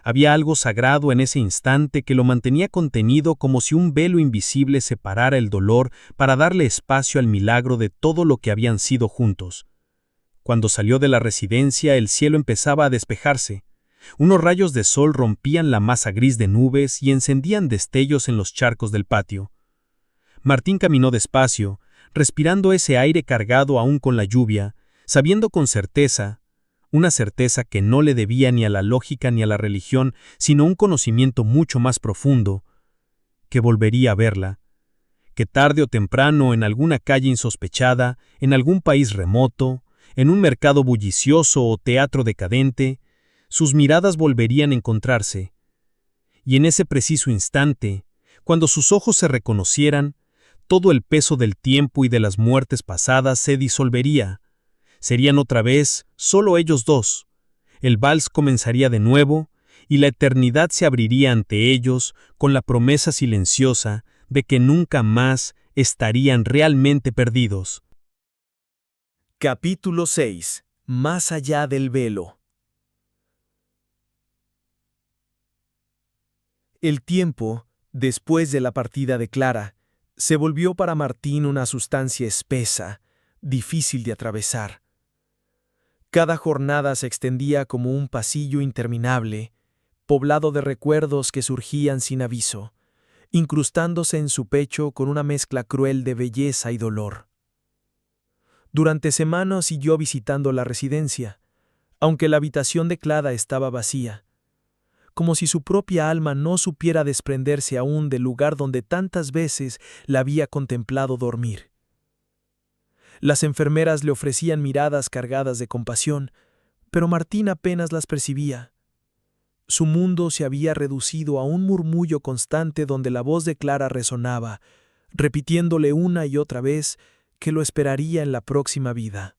Había algo sagrado en ese instante que lo mantenía contenido como si un velo invisible separara el dolor para darle espacio al milagro de todo lo que habían sido juntos. Cuando salió de la residencia, el cielo empezaba a despejarse. Unos rayos de sol rompían la masa gris de nubes y encendían destellos en los charcos del patio. Martín caminó despacio, respirando ese aire cargado aún con la lluvia, sabiendo con certeza, una certeza que no le debía ni a la lógica ni a la religión, sino un conocimiento mucho más profundo, que volvería a verla, que tarde o temprano en alguna calle insospechada, en algún país remoto, en un mercado bullicioso o teatro decadente, sus miradas volverían a encontrarse. Y en ese preciso instante, cuando sus ojos se reconocieran, todo el peso del tiempo y de las muertes pasadas se disolvería. Serían otra vez solo ellos dos. El vals comenzaría de nuevo, y la eternidad se abriría ante ellos con la promesa silenciosa de que nunca más estarían realmente perdidos. Capítulo 6. Más allá del velo. El tiempo, después de la partida de Clara, se volvió para Martín una sustancia espesa, difícil de atravesar. Cada jornada se extendía como un pasillo interminable, poblado de recuerdos que surgían sin aviso, incrustándose en su pecho con una mezcla cruel de belleza y dolor. Durante semanas siguió visitando la residencia, aunque la habitación de Clara estaba vacía, como si su propia alma no supiera desprenderse aún del lugar donde tantas veces la había contemplado dormir. Las enfermeras le ofrecían miradas cargadas de compasión, pero Martín apenas las percibía. Su mundo se había reducido a un murmullo constante donde la voz de Clara resonaba, repitiéndole una y otra vez que lo esperaría en la próxima vida.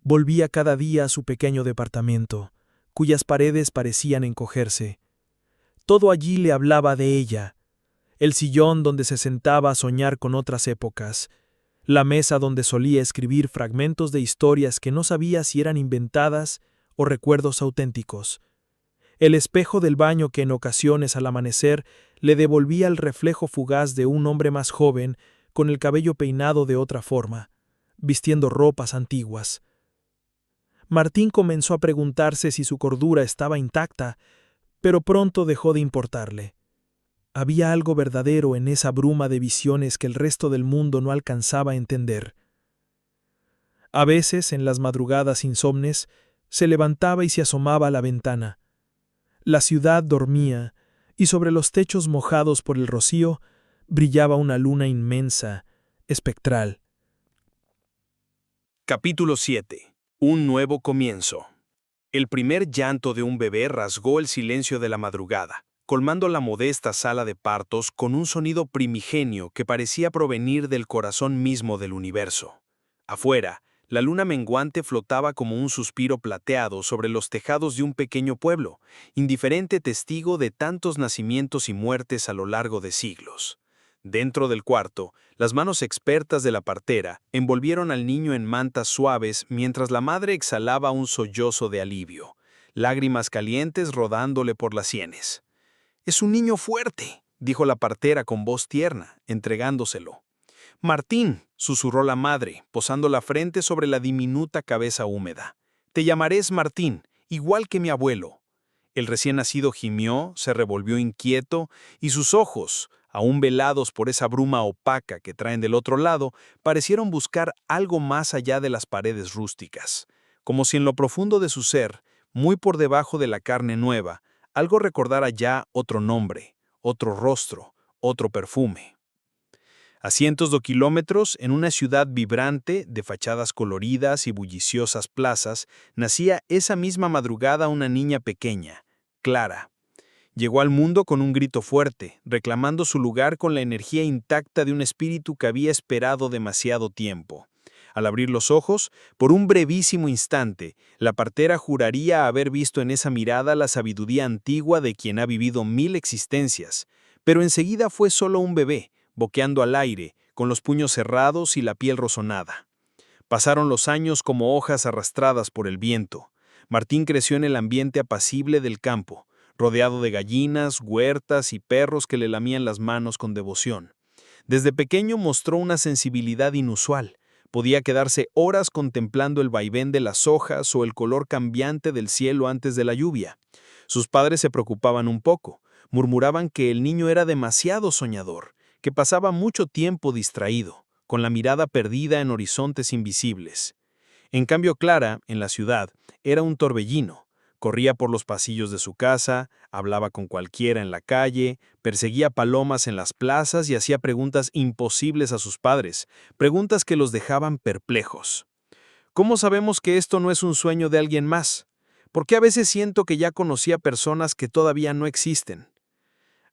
Volvía cada día a su pequeño departamento, cuyas paredes parecían encogerse. Todo allí le hablaba de ella: el sillón donde se sentaba a soñar con otras épocas, la mesa donde solía escribir fragmentos de historias que no sabía si eran inventadas o recuerdos auténticos, el espejo del baño que en ocasiones al amanecer le devolvía el reflejo fugaz de un hombre más joven con el cabello peinado de otra forma, vistiendo ropas antiguas. Martín comenzó a preguntarse si su cordura estaba intacta, pero pronto dejó de importarle. Había algo verdadero en esa bruma de visiones que el resto del mundo no alcanzaba a entender. A veces, en las madrugadas insomnes, se levantaba y se asomaba a la ventana. La ciudad dormía, y sobre los techos mojados por el rocío brillaba una luna inmensa, espectral. Capítulo 7. Un nuevo comienzo. El primer llanto de un bebé rasgó el silencio de la madrugada, colmando la modesta sala de partos con un sonido primigenio que parecía provenir del corazón mismo del universo. Afuera, la luna menguante flotaba como un suspiro plateado sobre los tejados de un pequeño pueblo, indiferente testigo de tantos nacimientos y muertes a lo largo de siglos. Dentro del cuarto, las manos expertas de la partera envolvieron al niño en mantas suaves mientras la madre exhalaba un sollozo de alivio, lágrimas calientes rodándole por las sienes. «Es un niño fuerte», dijo la partera con voz tierna, entregándoselo. «Martín», susurró la madre, posando la frente sobre la diminuta cabeza húmeda. «Te llamarás Martín, igual que mi abuelo». El recién nacido gimió, se revolvió inquieto, y sus ojos, aún velados por esa bruma opaca que traen del otro lado, parecieron buscar algo más allá de las paredes rústicas, como si en lo profundo de su ser, muy por debajo de la carne nueva, algo recordara ya otro nombre, otro rostro, otro perfume. A cientos de kilómetros, en una ciudad vibrante, de fachadas coloridas y bulliciosas plazas, nacía esa misma madrugada una niña pequeña, Clara. Llegó al mundo con un grito fuerte, reclamando su lugar con la energía intacta de un espíritu que había esperado demasiado tiempo. Al abrir los ojos, por un brevísimo instante, la partera juraría haber visto en esa mirada la sabiduría antigua de quien ha vivido 1000 existencias, pero enseguida fue solo un bebé, boqueando al aire, con los puños cerrados y la piel rozonada. Pasaron los años como hojas arrastradas por el viento. Martín creció en el ambiente apacible del campo, rodeado de gallinas, huertas y perros que le lamían las manos con devoción. Desde pequeño mostró una sensibilidad inusual. Podía quedarse horas contemplando el vaivén de las hojas o el color cambiante del cielo antes de la lluvia. Sus padres se preocupaban un poco. Murmuraban que el niño era demasiado soñador, que pasaba mucho tiempo distraído, con la mirada perdida en horizontes invisibles. En cambio, Clara, en la ciudad, era un torbellino. Corría por los pasillos de su casa, hablaba con cualquiera en la calle, perseguía palomas en las plazas y hacía preguntas imposibles a sus padres, preguntas que los dejaban perplejos. ¿Cómo sabemos que esto no es un sueño de alguien más? ¿Por qué a veces siento que ya conocía personas que todavía no existen?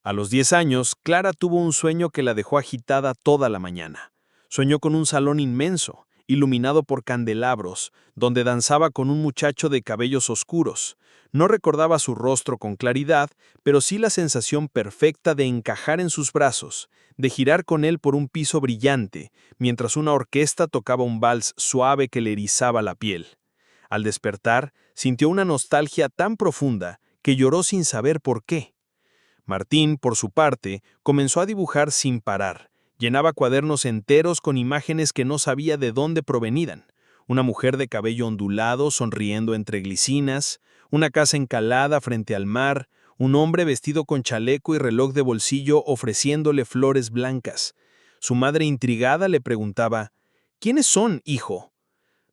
A los 10 años, Clara tuvo un sueño que la dejó agitada toda la mañana. Soñó con un salón inmenso, iluminado por candelabros, donde danzaba con un muchacho de cabellos oscuros. No recordaba su rostro con claridad, pero sí la sensación perfecta de encajar en sus brazos, de girar con él por un piso brillante, mientras una orquesta tocaba un vals suave que le erizaba la piel. Al despertar, sintió una nostalgia tan profunda que lloró sin saber por qué. Martín, por su parte, comenzó a dibujar sin parar. Llenaba cuadernos enteros con imágenes que no sabía de dónde provenían. Una mujer de cabello ondulado sonriendo entre glicinas, una casa encalada frente al mar, un hombre vestido con chaleco y reloj de bolsillo ofreciéndole flores blancas. Su madre intrigada le preguntaba, «¿Quiénes son, hijo?»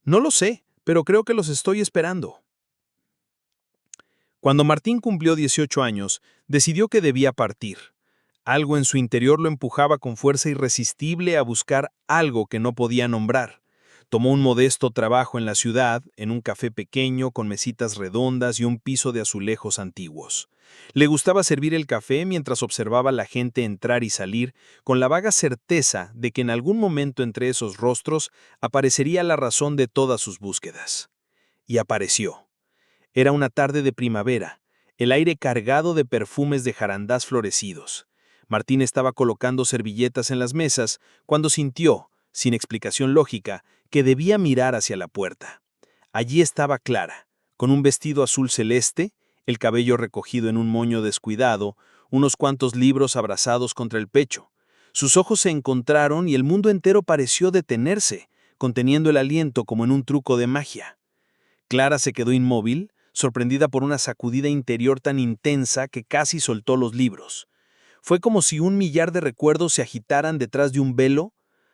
«No lo sé, pero creo que los estoy esperando». Cuando Martín cumplió 18 años, decidió que debía partir. Algo en su interior lo empujaba con fuerza irresistible a buscar algo que no podía nombrar. Tomó un modesto trabajo en la ciudad, en un café pequeño con mesitas redondas y un piso de azulejos antiguos. Le gustaba servir el café mientras observaba a la gente entrar y salir, con la vaga certeza de que en algún momento entre esos rostros aparecería la razón de todas sus búsquedas. Y apareció. Era una tarde de primavera, el aire cargado de perfumes de jarandás florecidos. Martín estaba colocando servilletas en las mesas cuando sintió, sin explicación lógica, que debía mirar hacia la puerta. Allí estaba Clara, con un vestido azul celeste, el cabello recogido en un moño descuidado, unos cuantos libros abrazados contra el pecho. Sus ojos se encontraron y el mundo entero pareció detenerse, conteniendo el aliento como en un truco de magia. Clara se quedó inmóvil, sorprendida por una sacudida interior tan intensa que casi soltó los libros. Fue como si un millar de recuerdos se agitaran detrás de un velo,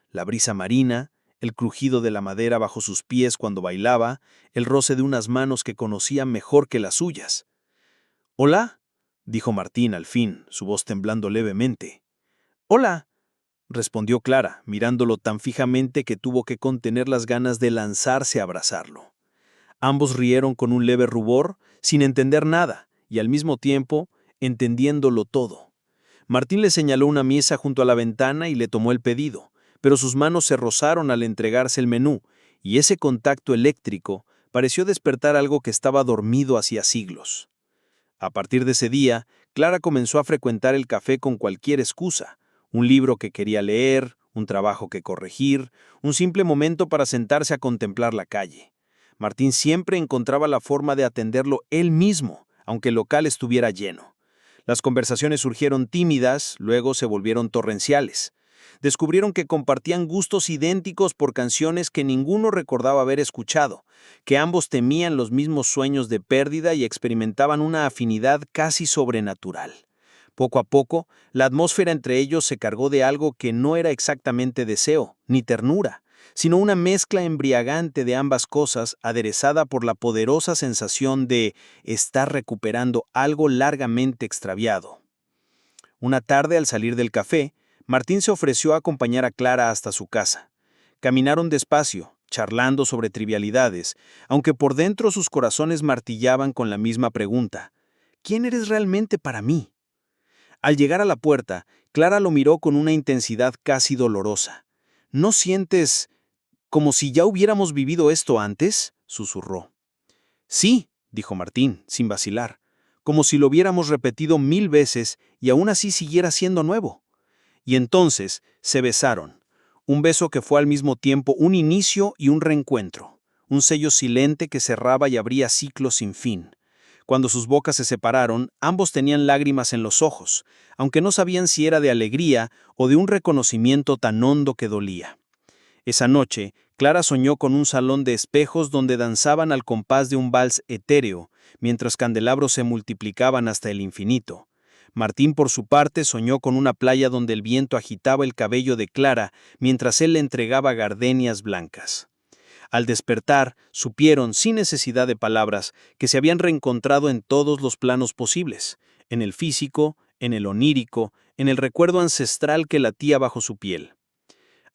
la brisa marina, el crujido de la madera bajo sus pies cuando bailaba, el roce de unas manos que conocía mejor que las suyas. «Hola», dijo Martín al fin, su voz temblando levemente. «Hola», respondió Clara, mirándolo tan fijamente que tuvo que contener las ganas de lanzarse a abrazarlo. Ambos rieron con un leve rubor, sin entender nada, y al mismo tiempo, entendiéndolo todo. Martín le señaló una mesa junto a la ventana y le tomó el pedido, pero sus manos se rozaron al entregarse el menú, y ese contacto eléctrico pareció despertar algo que estaba dormido hacía siglos. A partir de ese día, Clara comenzó a frecuentar el café con cualquier excusa, un libro que quería leer, un trabajo que corregir, un simple momento para sentarse a contemplar la calle. Martín siempre encontraba la forma de atenderlo él mismo, aunque el local estuviera lleno. Las conversaciones surgieron tímidas, luego se volvieron torrenciales. Descubrieron que compartían gustos idénticos por canciones que ninguno recordaba haber escuchado, que ambos temían los mismos sueños de pérdida y experimentaban una afinidad casi sobrenatural. Poco a poco, la atmósfera entre ellos se cargó de algo que no era exactamente deseo, ni ternura, sino una mezcla embriagante de ambas cosas aderezada por la poderosa sensación de estar recuperando algo largamente extraviado. Una tarde, al salir del café, Martín se ofreció a acompañar a Clara hasta su casa. Caminaron despacio, charlando sobre trivialidades, aunque por dentro sus corazones martillaban con la misma pregunta: ¿quién eres realmente para mí? Al llegar a la puerta, Clara lo miró con una intensidad casi dolorosa. ¿No sientes como si ya hubiéramos vivido esto antes?, susurró. Sí, dijo Martín, sin vacilar, como si lo hubiéramos repetido 1000 veces y aún así siguiera siendo nuevo. Y entonces se besaron, un beso que fue al mismo tiempo un inicio y un reencuentro, un sello silente que cerraba y abría ciclos sin fin. Cuando sus bocas se separaron, ambos tenían lágrimas en los ojos, aunque no sabían si era de alegría o de un reconocimiento tan hondo que dolía. Esa noche, Clara soñó con un salón de espejos donde danzaban al compás de un vals etéreo, mientras candelabros se multiplicaban hasta el infinito. Martín, por su parte, soñó con una playa donde el viento agitaba el cabello de Clara mientras él le entregaba gardenias blancas. Al despertar, supieron, sin necesidad de palabras, que se habían reencontrado en todos los planos posibles, en el físico, en el onírico, en el recuerdo ancestral que latía bajo su piel.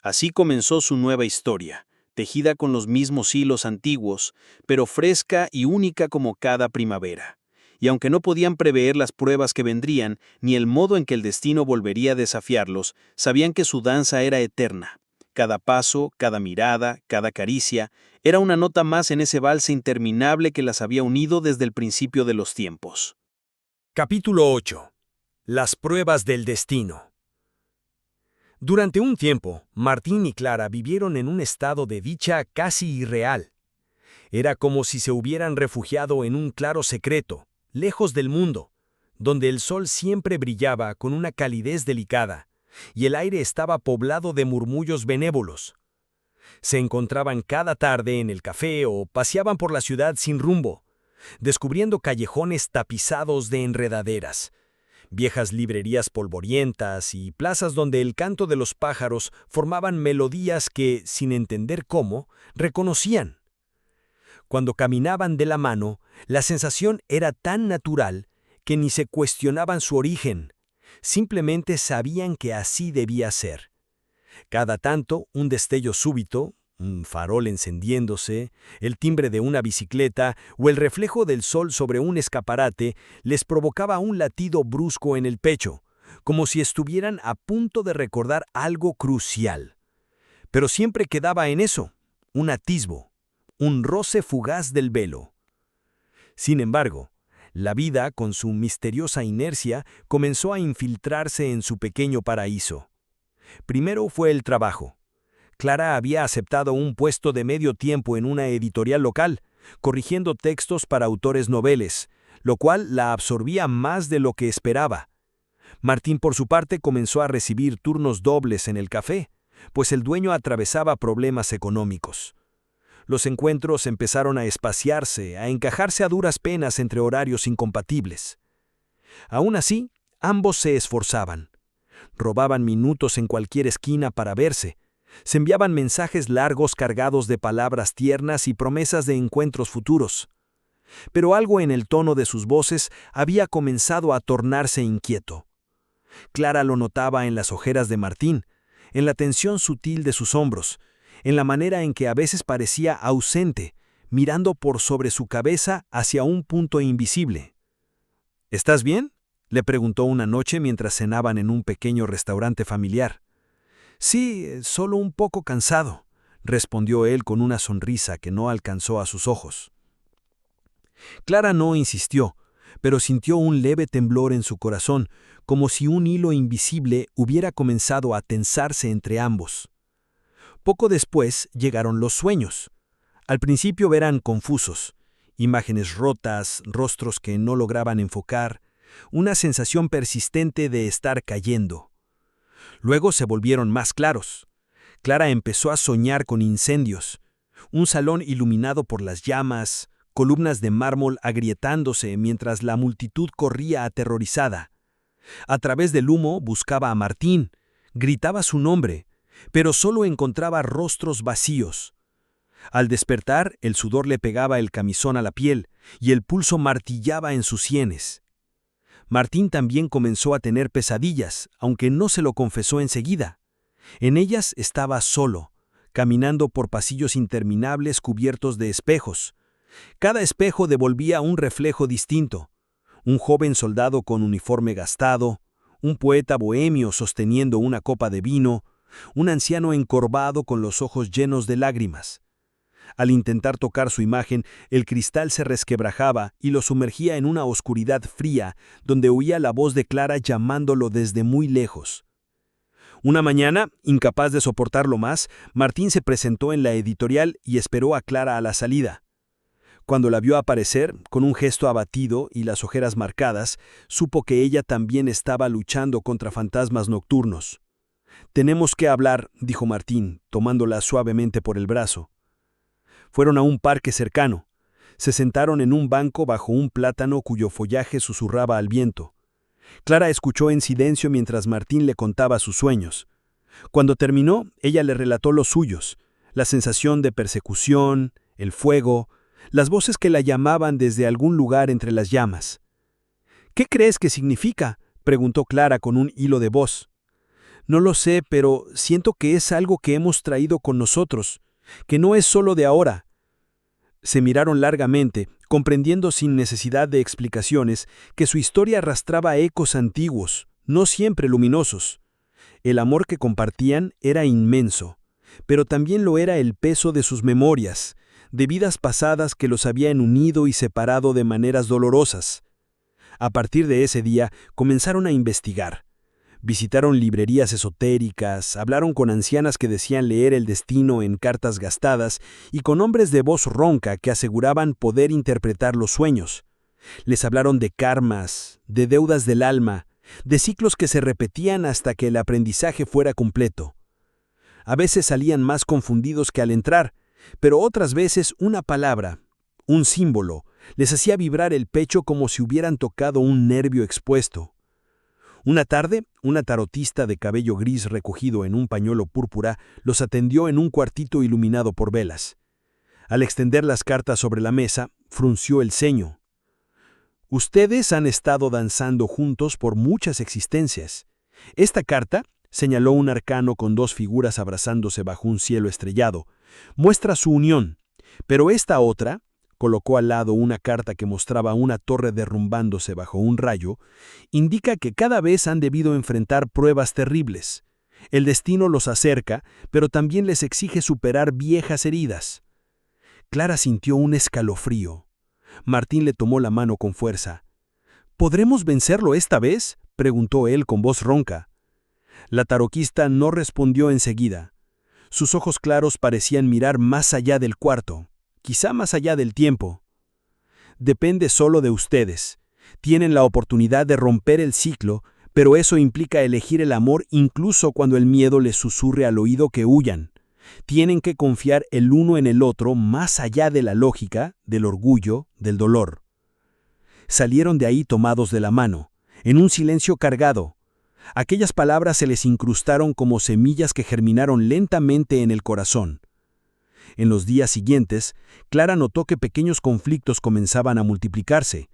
Así comenzó su nueva historia, tejida con los mismos hilos antiguos, pero fresca y única como cada primavera. Y aunque no podían prever las pruebas que vendrían, ni el modo en que el destino volvería a desafiarlos, sabían que su danza era eterna. Cada paso, cada mirada, cada caricia, era una nota más en ese vals interminable que las había unido desde el principio de los tiempos. Capítulo 8. Las pruebas del destino. Durante un tiempo, Martín y Clara vivieron en un estado de dicha casi irreal. Era como si se hubieran refugiado en un claro secreto, lejos del mundo, donde el sol siempre brillaba con una calidez delicada, y el aire estaba poblado de murmullos benévolos. Se encontraban cada tarde en el café o paseaban por la ciudad sin rumbo, descubriendo callejones tapizados de enredaderas, viejas librerías polvorientas y plazas donde el canto de los pájaros formaban melodías que, sin entender cómo, reconocían. Cuando caminaban de la mano, la sensación era tan natural que ni se cuestionaban su origen, simplemente sabían que así debía ser. Cada tanto, un destello súbito, un farol encendiéndose, el timbre de una bicicleta o el reflejo del sol sobre un escaparate les provocaba un latido brusco en el pecho, como si estuvieran a punto de recordar algo crucial. Pero siempre quedaba en eso, un atisbo, un roce fugaz del velo. Sin embargo, la vida, con su misteriosa inercia, comenzó a infiltrarse en su pequeño paraíso. Primero fue el trabajo. Clara había aceptado un puesto de medio tiempo en una editorial local, corrigiendo textos para autores noveles, lo cual la absorbía más de lo que esperaba. Martín, por su parte, comenzó a recibir turnos dobles en el café, pues el dueño atravesaba problemas económicos. Los encuentros empezaron a espaciarse, a encajarse a duras penas entre horarios incompatibles. Aún así, ambos se esforzaban. Robaban minutos en cualquier esquina para verse. Se enviaban mensajes largos cargados de palabras tiernas y promesas de encuentros futuros. Pero algo en el tono de sus voces había comenzado a tornarse inquieto. Clara lo notaba en las ojeras de Martín, en la tensión sutil de sus hombros, en la manera en que a veces parecía ausente, mirando por sobre su cabeza hacia un punto invisible. ¿Estás bien?, le preguntó una noche mientras cenaban en un pequeño restaurante familiar. Sí, solo un poco cansado, respondió él con una sonrisa que no alcanzó a sus ojos. Clara no insistió, pero sintió un leve temblor en su corazón, como si un hilo invisible hubiera comenzado a tensarse entre ambos. Poco después llegaron los sueños. Al principio eran confusos, imágenes rotas, rostros que no lograban enfocar, una sensación persistente de estar cayendo. Luego se volvieron más claros. Clara empezó a soñar con incendios, un salón iluminado por las llamas, columnas de mármol agrietándose mientras la multitud corría aterrorizada. A través del humo buscaba a Martín, gritaba su nombre, pero solo encontraba rostros vacíos. Al despertar, el sudor le pegaba el camisón a la piel y el pulso martillaba en sus sienes. Martín también comenzó a tener pesadillas, aunque no se lo confesó enseguida. En ellas estaba solo, caminando por pasillos interminables cubiertos de espejos. Cada espejo devolvía un reflejo distinto. Un joven soldado con uniforme gastado, un poeta bohemio sosteniendo una copa de vino, un anciano encorvado con los ojos llenos de lágrimas. Al intentar tocar su imagen, el cristal se resquebrajaba y lo sumergía en una oscuridad fría, donde oía la voz de Clara llamándolo desde muy lejos. Una mañana, incapaz de soportarlo más, Martín se presentó en la editorial y esperó a Clara a la salida. Cuando la vio aparecer, con un gesto abatido y las ojeras marcadas, supo que ella también estaba luchando contra fantasmas nocturnos. «Tenemos que hablar», dijo Martín, tomándola suavemente por el brazo. Fueron a un parque cercano. Se sentaron en un banco bajo un plátano cuyo follaje susurraba al viento. Clara escuchó en silencio mientras Martín le contaba sus sueños. Cuando terminó, ella le relató los suyos, la sensación de persecución, el fuego, las voces que la llamaban desde algún lugar entre las llamas. «¿Qué crees que significa?», preguntó Clara con un hilo de voz. «No lo sé, pero siento que es algo que hemos traído con nosotros, que no es solo de ahora». Se miraron largamente, comprendiendo sin necesidad de explicaciones que su historia arrastraba ecos antiguos, no siempre luminosos. El amor que compartían era inmenso, pero también lo era el peso de sus memorias, de vidas pasadas que los habían unido y separado de maneras dolorosas. A partir de ese día comenzaron a investigar. Visitaron librerías esotéricas, hablaron con ancianas que decían leer el destino en cartas gastadas y con hombres de voz ronca que aseguraban poder interpretar los sueños. Les hablaron de karmas, de deudas del alma, de ciclos que se repetían hasta que el aprendizaje fuera completo. A veces salían más confundidos que al entrar, pero otras veces una palabra, un símbolo, les hacía vibrar el pecho como si hubieran tocado un nervio expuesto. Una tarde, una tarotista de cabello gris recogido en un pañuelo púrpura los atendió en un cuartito iluminado por velas. Al extender las cartas sobre la mesa, frunció el ceño. Ustedes han estado danzando juntos por muchas existencias. Esta carta, señaló un arcano con dos figuras abrazándose bajo un cielo estrellado, muestra su unión, pero esta otra, colocó al lado una carta que mostraba una torre derrumbándose bajo un rayo, indica que cada vez han debido enfrentar pruebas terribles. El destino los acerca, pero también les exige superar viejas heridas. Clara sintió un escalofrío. Martín le tomó la mano con fuerza. ¿Podremos vencerlo esta vez?, preguntó él con voz ronca. La taroquista no respondió enseguida. Sus ojos claros parecían mirar más allá del cuarto, quizá más allá del tiempo. Depende solo de ustedes. Tienen la oportunidad de romper el ciclo, pero eso implica elegir el amor incluso cuando el miedo les susurre al oído que huyan. Tienen que confiar el uno en el otro más allá de la lógica, del orgullo, del dolor. Salieron de ahí tomados de la mano, en un silencio cargado. Aquellas palabras se les incrustaron como semillas que germinaron lentamente en el corazón. En los días siguientes, Clara notó que pequeños conflictos comenzaban a multiplicarse.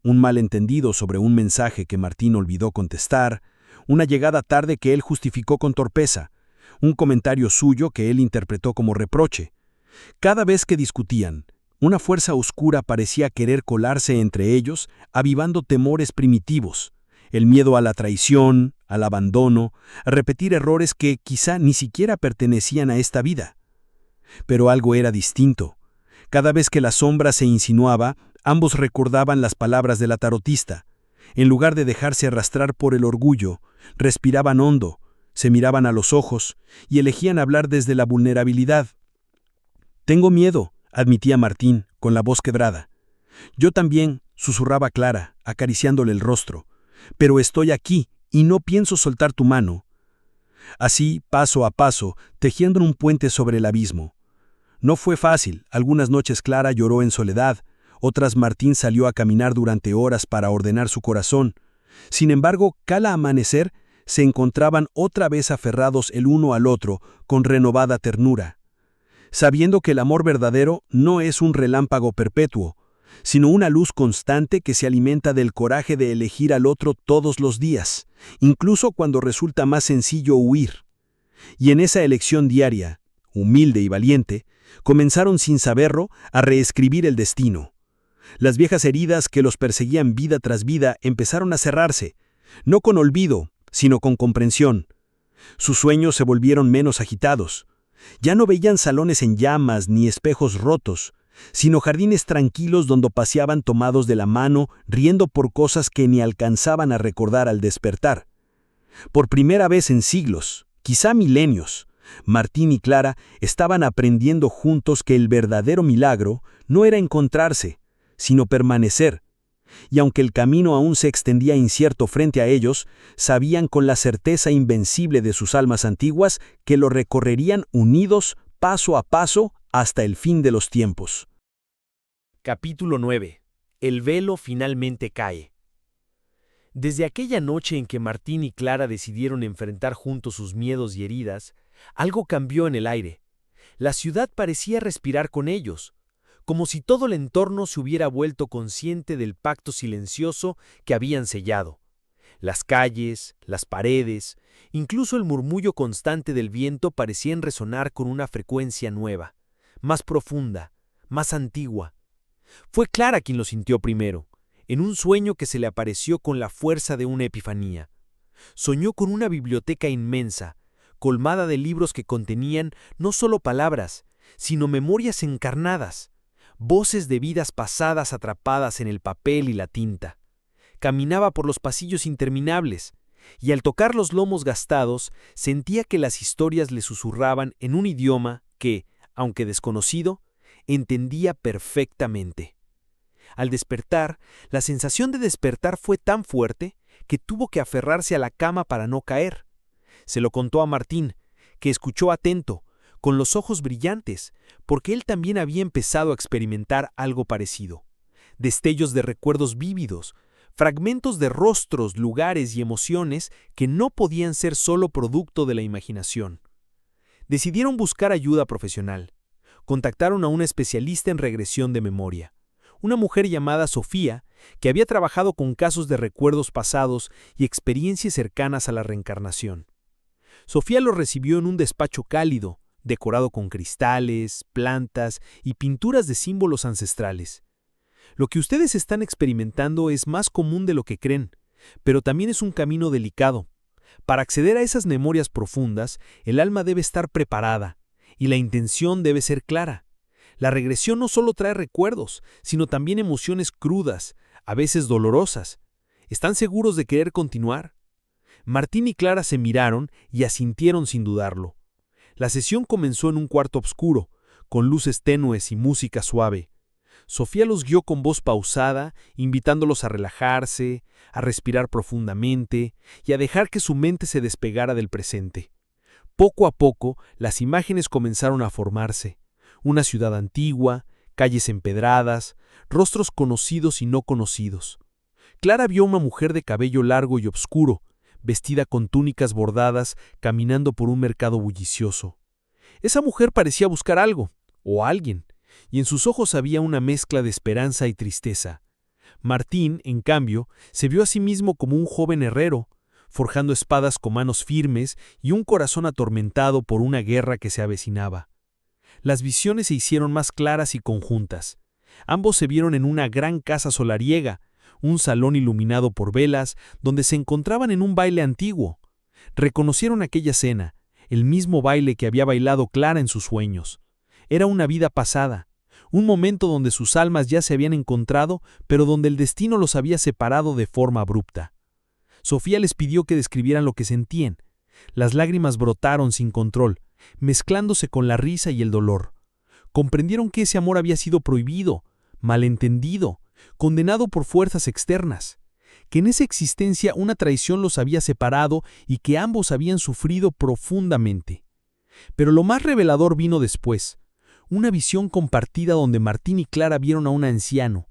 Un malentendido sobre un mensaje que Martín olvidó contestar, una llegada tarde que él justificó con torpeza, un comentario suyo que él interpretó como reproche. Cada vez que discutían, una fuerza oscura parecía querer colarse entre ellos, avivando temores primitivos, el miedo a la traición, al abandono, a repetir errores que quizá ni siquiera pertenecían a esta vida. Pero algo era distinto. Cada vez que la sombra se insinuaba, ambos recordaban las palabras de la tarotista. En lugar de dejarse arrastrar por el orgullo, respiraban hondo, se miraban a los ojos y elegían hablar desde la vulnerabilidad. «Tengo miedo», admitía Martín, con la voz quebrada. «Yo también», susurraba Clara, acariciándole el rostro. «Pero estoy aquí y no pienso soltar tu mano». Así, paso a paso, tejiendo un puente sobre el abismo. No fue fácil. Algunas noches Clara lloró en soledad, otras Martín salió a caminar durante horas para ordenar su corazón. Sin embargo, cada amanecer se encontraban otra vez aferrados el uno al otro con renovada ternura, sabiendo que el amor verdadero no es un relámpago perpetuo, sino una luz constante que se alimenta del coraje de elegir al otro todos los días, incluso cuando resulta más sencillo huir. Y en esa elección diaria, humilde y valiente, comenzaron sin saberlo a reescribir el destino. Las viejas heridas que los perseguían vida tras vida empezaron a cerrarse, no con olvido, sino con comprensión. Sus sueños se volvieron menos agitados. Ya no veían salones en llamas ni espejos rotos, sino jardines tranquilos donde paseaban tomados de la mano, riendo por cosas que ni alcanzaban a recordar al despertar. Por primera vez en siglos, quizá milenios, Martín y Clara estaban aprendiendo juntos que el verdadero milagro no era encontrarse, sino permanecer. Y aunque el camino aún se extendía incierto frente a ellos, sabían con la certeza invencible de sus almas antiguas que lo recorrerían unidos paso a paso hasta el fin de los tiempos. Capítulo 9. El velo finalmente cae. Desde aquella noche en que Martín y Clara decidieron enfrentar juntos sus miedos y heridas, algo cambió en el aire. La ciudad parecía respirar con ellos, como si todo el entorno se hubiera vuelto consciente del pacto silencioso que habían sellado. Las calles, las paredes, incluso el murmullo constante del viento parecían resonar con una frecuencia nueva, más profunda, más antigua. Fue Clara quien lo sintió primero, en un sueño que se le apareció con la fuerza de una epifanía. Soñó con una biblioteca inmensa, colmada de libros que contenían no solo palabras, sino memorias encarnadas, voces de vidas pasadas atrapadas en el papel y la tinta. Caminaba por los pasillos interminables, y al tocar los lomos gastados, sentía que las historias le susurraban en un idioma que, aunque desconocido, entendía perfectamente. Al despertar, la sensación de despertar fue tan fuerte que tuvo que aferrarse a la cama para no caer. Se lo contó a Martín, que escuchó atento, con los ojos brillantes, porque él también había empezado a experimentar algo parecido. Destellos de recuerdos vívidos, fragmentos de rostros, lugares y emociones que no podían ser solo producto de la imaginación. Decidieron buscar ayuda profesional. Contactaron a una especialista en regresión de memoria, una mujer llamada Sofía, que había trabajado con casos de recuerdos pasados y experiencias cercanas a la reencarnación. Sofía los recibió en un despacho cálido, decorado con cristales, plantas y pinturas de símbolos ancestrales. Lo que ustedes están experimentando es más común de lo que creen, pero también es un camino delicado. Para acceder a esas memorias profundas, el alma debe estar preparada y la intención debe ser clara. La regresión no solo trae recuerdos, sino también emociones crudas, a veces dolorosas. ¿Están seguros de querer continuar? Martín y Clara se miraron y asintieron sin dudarlo. La sesión comenzó en un cuarto oscuro, con luces tenues y música suave. Sofía los guió con voz pausada, invitándolos a relajarse, a respirar profundamente y a dejar que su mente se despegara del presente. Poco a poco, las imágenes comenzaron a formarse. Una ciudad antigua, calles empedradas, rostros conocidos y no conocidos. Clara vio una mujer de cabello largo y oscuro, vestida con túnicas bordadas, caminando por un mercado bullicioso. Esa mujer parecía buscar algo, o alguien, y en sus ojos había una mezcla de esperanza y tristeza. Martín, en cambio, se vio a sí mismo como un joven herrero, forjando espadas con manos firmes y un corazón atormentado por una guerra que se avecinaba. Las visiones se hicieron más claras y conjuntas. Ambos se vieron en una gran casa solariega, un salón iluminado por velas, donde se encontraban en un baile antiguo. Reconocieron aquella escena, el mismo baile que había bailado Clara en sus sueños. Era una vida pasada, un momento donde sus almas ya se habían encontrado, pero donde el destino los había separado de forma abrupta. Sofía les pidió que describieran lo que sentían. Las lágrimas brotaron sin control, mezclándose con la risa y el dolor. Comprendieron que ese amor había sido prohibido, malentendido, condenado por fuerzas externas, que en esa existencia una traición los había separado y que ambos habían sufrido profundamente. Pero lo más revelador vino después, una visión compartida donde Martín y Clara vieron a un anciano,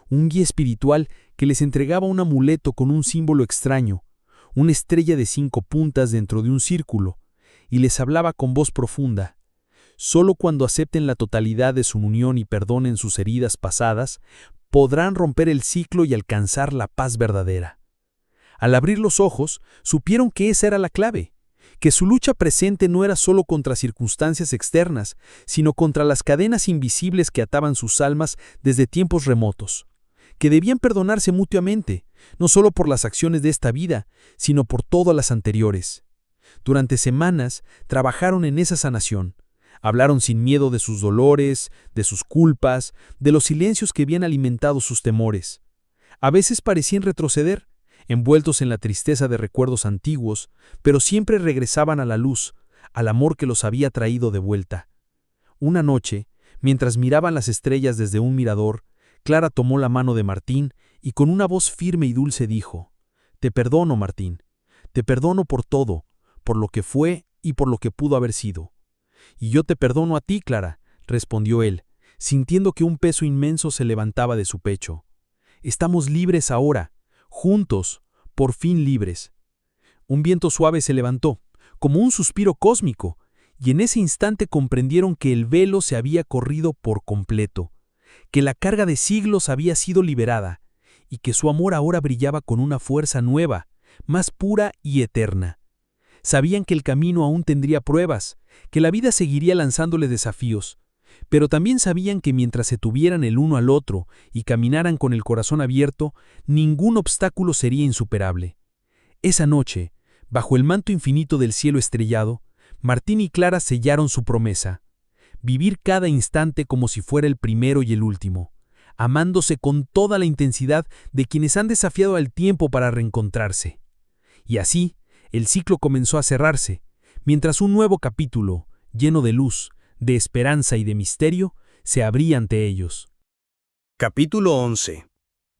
un guía espiritual que les entregaba un amuleto con un símbolo extraño, una estrella de 5 puntas dentro de un círculo, y les hablaba con voz profunda. Solo cuando acepten la totalidad de su unión y perdonen sus heridas pasadas, podrán romper el ciclo y alcanzar la paz verdadera. Al abrir los ojos, supieron que esa era la clave, que su lucha presente no era solo contra circunstancias externas, sino contra las cadenas invisibles que ataban sus almas desde tiempos remotos, que debían perdonarse mutuamente, no solo por las acciones de esta vida, sino por todas las anteriores. Durante semanas trabajaron en esa sanación. Hablaron sin miedo de sus dolores, de sus culpas, de los silencios que habían alimentado sus temores. A veces parecían retroceder, envueltos en la tristeza de recuerdos antiguos, pero siempre regresaban a la luz, al amor que los había traído de vuelta. Una noche, mientras miraban las estrellas desde un mirador, Clara tomó la mano de Martín y con una voz firme y dulce dijo: «Te perdono, Martín, te perdono por todo, por lo que fue y por lo que pudo haber sido». «Y yo te perdono a ti, Clara», respondió él, sintiendo que un peso inmenso se levantaba de su pecho. «Estamos libres ahora, juntos, por fin libres». Un viento suave se levantó, como un suspiro cósmico, y en ese instante comprendieron que el velo se había corrido por completo, que la carga de siglos había sido liberada, y que su amor ahora brillaba con una fuerza nueva, más pura y eterna. Sabían que el camino aún tendría pruebas, que la vida seguiría lanzándole desafíos, pero también sabían que mientras se tuvieran el uno al otro y caminaran con el corazón abierto, ningún obstáculo sería insuperable. Esa noche, bajo el manto infinito del cielo estrellado, Martín y Clara sellaron su promesa: vivir cada instante como si fuera el primero y el último, amándose con toda la intensidad de quienes han desafiado al tiempo para reencontrarse. Y así, el ciclo comenzó a cerrarse, mientras un nuevo capítulo, lleno de luz, de esperanza y de misterio, se abría ante ellos. Capítulo 11.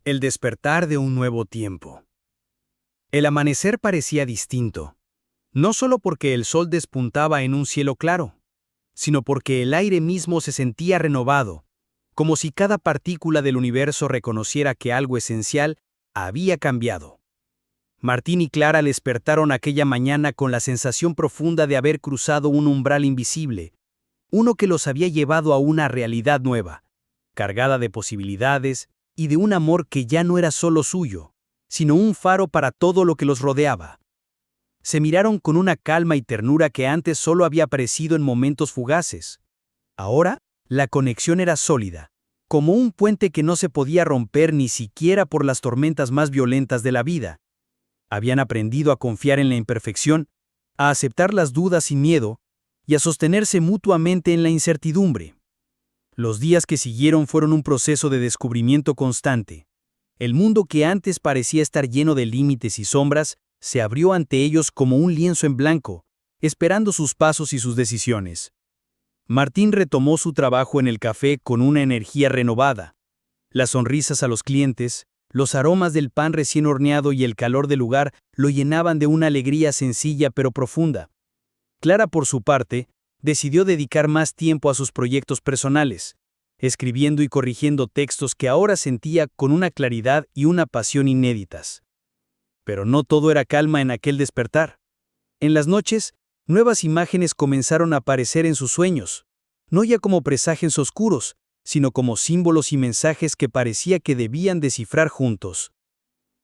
El despertar de un nuevo tiempo. El amanecer parecía distinto. no solo porque el sol despuntaba en un cielo claro, sino porque el aire mismo se sentía renovado, como si cada partícula del universo reconociera que algo esencial había cambiado. Martín y Clara despertaron aquella mañana con la sensación profunda de haber cruzado un umbral invisible, uno que los había llevado a una realidad nueva, cargada de posibilidades y de un amor que ya no era solo suyo, sino un faro para todo lo que los rodeaba. Se miraron con una calma y ternura que antes solo había aparecido en momentos fugaces. Ahora, la conexión era sólida, como un puente que no se podía romper ni siquiera por las tormentas más violentas de la vida. Habían aprendido a confiar en la imperfección, a aceptar las dudas sin miedo y a sostenerse mutuamente en la incertidumbre. Los días que siguieron fueron un proceso de descubrimiento constante. El mundo que antes parecía estar lleno de límites y sombras se abrió ante ellos como un lienzo en blanco, esperando sus pasos y sus decisiones. Martín retomó su trabajo en el café con una energía renovada. Las sonrisas a los clientes, los aromas del pan recién horneado y el calor del lugar lo llenaban de una alegría sencilla pero profunda. Clara, por su parte, decidió dedicar más tiempo a sus proyectos personales, escribiendo y corrigiendo textos que ahora sentía con una claridad y una pasión inéditas. Pero no todo era calma en aquel despertar. En las noches, nuevas imágenes comenzaron a aparecer en sus sueños, no ya como presagios oscuros, sino como símbolos y mensajes que parecía que debían descifrar juntos.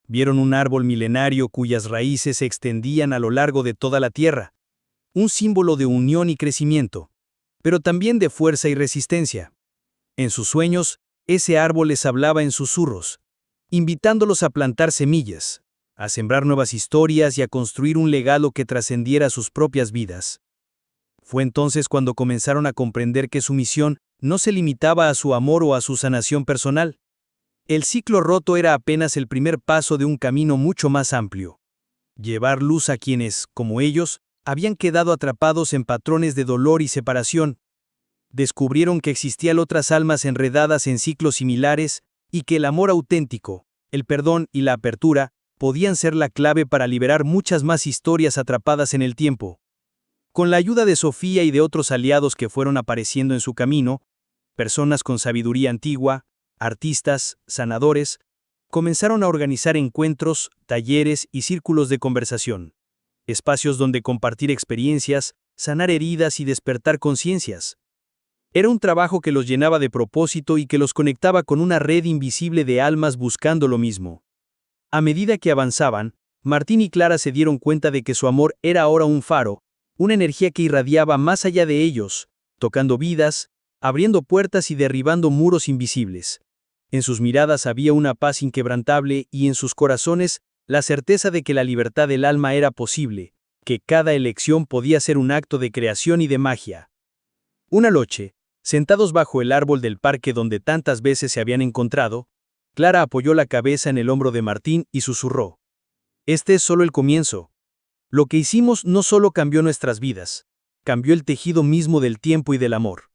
Vieron un árbol milenario cuyas raíces se extendían a lo largo de toda la tierra, un símbolo de unión y crecimiento, pero también de fuerza y resistencia. En sus sueños, ese árbol les hablaba en susurros, invitándolos a plantar semillas, a sembrar nuevas historias y a construir un legado que trascendiera sus propias vidas. Fue entonces cuando comenzaron a comprender que su misión no se limitaba a su amor o a su sanación personal. El ciclo roto era apenas el primer paso de un camino mucho más amplio. Llevar luz a quienes, como ellos, habían quedado atrapados en patrones de dolor y separación. Descubrieron que existían otras almas enredadas en ciclos similares y que el amor auténtico, el perdón y la apertura podían ser la clave para liberar muchas más historias atrapadas en el tiempo. Con la ayuda de Sofía y de otros aliados que fueron apareciendo en su camino, personas con sabiduría antigua, artistas, sanadores, comenzaron a organizar encuentros, talleres y círculos de conversación, espacios donde compartir experiencias, sanar heridas y despertar conciencias. Era un trabajo que los llenaba de propósito y que los conectaba con una red invisible de almas buscando lo mismo. A medida que avanzaban, Martín y Clara se dieron cuenta de que su amor era ahora un faro, una energía que irradiaba más allá de ellos, tocando vidas, abriendo puertas y derribando muros invisibles. En sus miradas había una paz inquebrantable y en sus corazones la certeza de que la libertad del alma era posible, que cada elección podía ser un acto de creación y de magia. Una noche, sentados bajo el árbol del parque donde tantas veces se habían encontrado, Clara apoyó la cabeza en el hombro de Martín y susurró: «Este es solo el comienzo. Lo que hicimos no solo cambió nuestras vidas, cambió el tejido mismo del tiempo y del amor.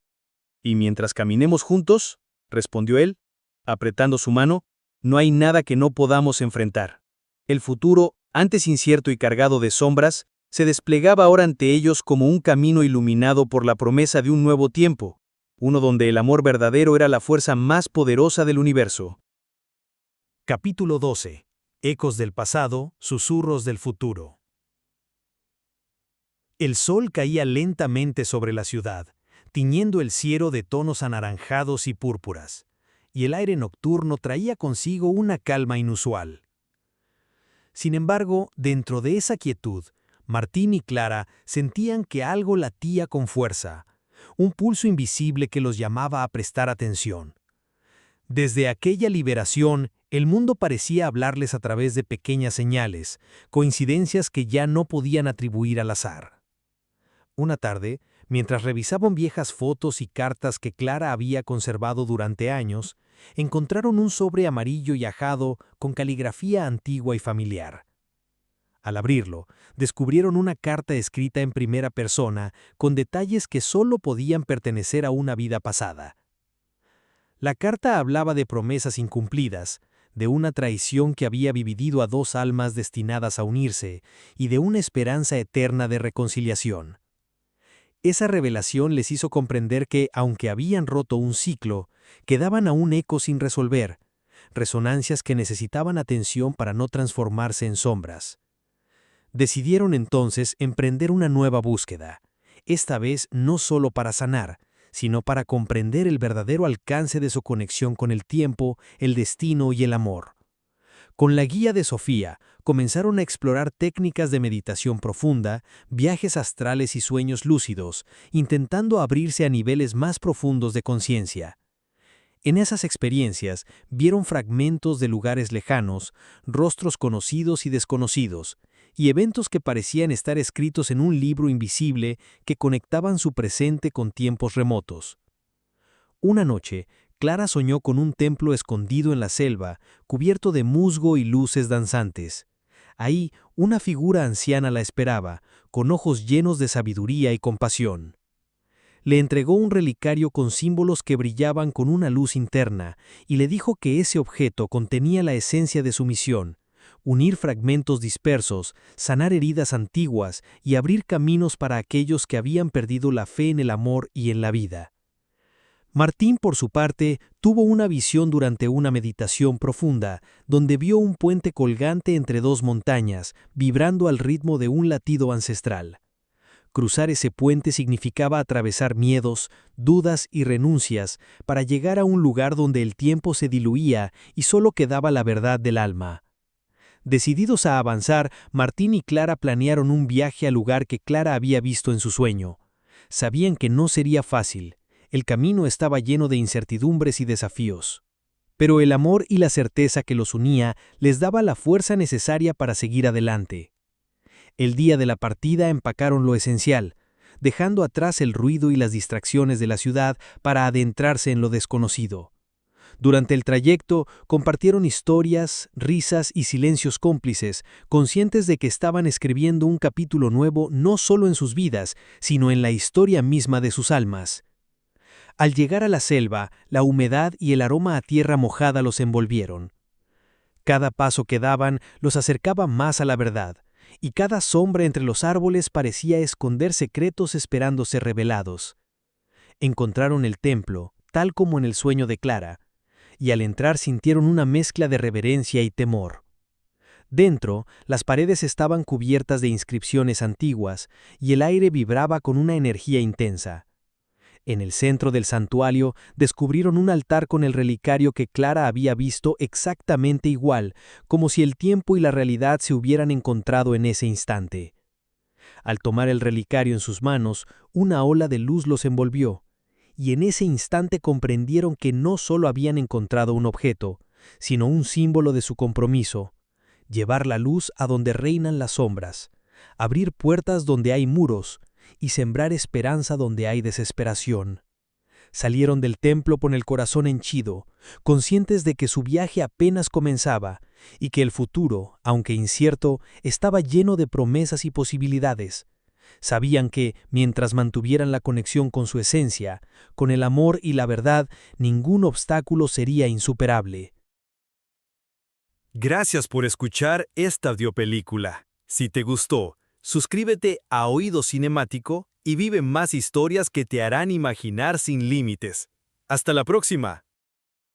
Y mientras caminemos juntos», respondió él, apretando su mano, «no hay nada que no podamos enfrentar». El futuro, antes incierto y cargado de sombras, se desplegaba ahora ante ellos como un camino iluminado por la promesa de un nuevo tiempo, uno donde el amor verdadero era la fuerza más poderosa del universo. Capítulo 12. Ecos del pasado, susurros del futuro. El sol caía lentamente sobre la ciudad, tiñendo el cielo de tonos anaranjados y púrpuras, y el aire nocturno traía consigo una calma inusual. Sin embargo, dentro de esa quietud, Martín y Clara sentían que algo latía con fuerza, un pulso invisible que los llamaba a prestar atención. Desde aquella liberación, el mundo parecía hablarles a través de pequeñas señales, coincidencias que ya no podían atribuir al azar. Una tarde, mientras revisaban viejas fotos y cartas que Clara había conservado durante años, encontraron un sobre amarillo y ajado con caligrafía antigua y familiar. Al abrirlo, descubrieron una carta escrita en primera persona con detalles que solo podían pertenecer a una vida pasada. La carta hablaba de promesas incumplidas, de una traición que había dividido a dos almas destinadas a unirse y de una esperanza eterna de reconciliación. Esa revelación les hizo comprender que, aunque habían roto un ciclo, quedaban aún ecos sin resolver, resonancias que necesitaban atención para no transformarse en sombras. Decidieron entonces emprender una nueva búsqueda, esta vez no solo para sanar, sino para comprender el verdadero alcance de su conexión con el tiempo, el destino y el amor. Con la guía de Sofía, comenzaron a explorar técnicas de meditación profunda, viajes astrales y sueños lúcidos, intentando abrirse a niveles más profundos de conciencia. En esas experiencias, vieron fragmentos de lugares lejanos, rostros conocidos y desconocidos, y eventos que parecían estar escritos en un libro invisible que conectaban su presente con tiempos remotos. Una noche, Clara soñó con un templo escondido en la selva, cubierto de musgo y luces danzantes. Ahí, una figura anciana la esperaba, con ojos llenos de sabiduría y compasión. Le entregó un relicario con símbolos que brillaban con una luz interna, y le dijo que ese objeto contenía la esencia de su misión: unir fragmentos dispersos, sanar heridas antiguas y abrir caminos para aquellos que habían perdido la fe en el amor y en la vida. Martín, por su parte, tuvo una visión durante una meditación profunda, donde vio un puente colgante entre dos montañas, vibrando al ritmo de un latido ancestral. Cruzar ese puente significaba atravesar miedos, dudas y renuncias para llegar a un lugar donde el tiempo se diluía y solo quedaba la verdad del alma. Decididos a avanzar, Martín y Clara planearon un viaje al lugar que Clara había visto en su sueño. Sabían que no sería fácil. El camino estaba lleno de incertidumbres y desafíos. Pero el amor y la certeza que los unía les daba la fuerza necesaria para seguir adelante. El día de la partida empacaron lo esencial, dejando atrás el ruido y las distracciones de la ciudad para adentrarse en lo desconocido. Durante el trayecto compartieron historias, risas y silencios cómplices, conscientes de que estaban escribiendo un capítulo nuevo no solo en sus vidas, sino en la historia misma de sus almas. Al llegar a la selva, la humedad y el aroma a tierra mojada los envolvieron. Cada paso que daban los acercaba más a la verdad, y cada sombra entre los árboles parecía esconder secretos esperando ser revelados. Encontraron el templo, tal como en el sueño de Clara, y al entrar sintieron una mezcla de reverencia y temor. Dentro, las paredes estaban cubiertas de inscripciones antiguas, y el aire vibraba con una energía intensa. En el centro del santuario descubrieron un altar con el relicario que Clara había visto exactamente igual, como si el tiempo y la realidad se hubieran encontrado en ese instante. Al tomar el relicario en sus manos, una ola de luz los envolvió, y en ese instante comprendieron que no solo habían encontrado un objeto, sino un símbolo de su compromiso: llevar la luz a donde reinan las sombras, abrir puertas donde hay muros, y sembrar esperanza donde hay desesperación. Salieron del templo con el corazón henchido, conscientes de que su viaje apenas comenzaba y que el futuro, aunque incierto, estaba lleno de promesas y posibilidades. Sabían que, mientras mantuvieran la conexión con su esencia, con el amor y la verdad, ningún obstáculo sería insuperable. Gracias por escuchar esta audiopelícula. Si te gustó, suscríbete a Oído Cinemático y vive más historias que te harán imaginar sin límites. ¡Hasta la próxima!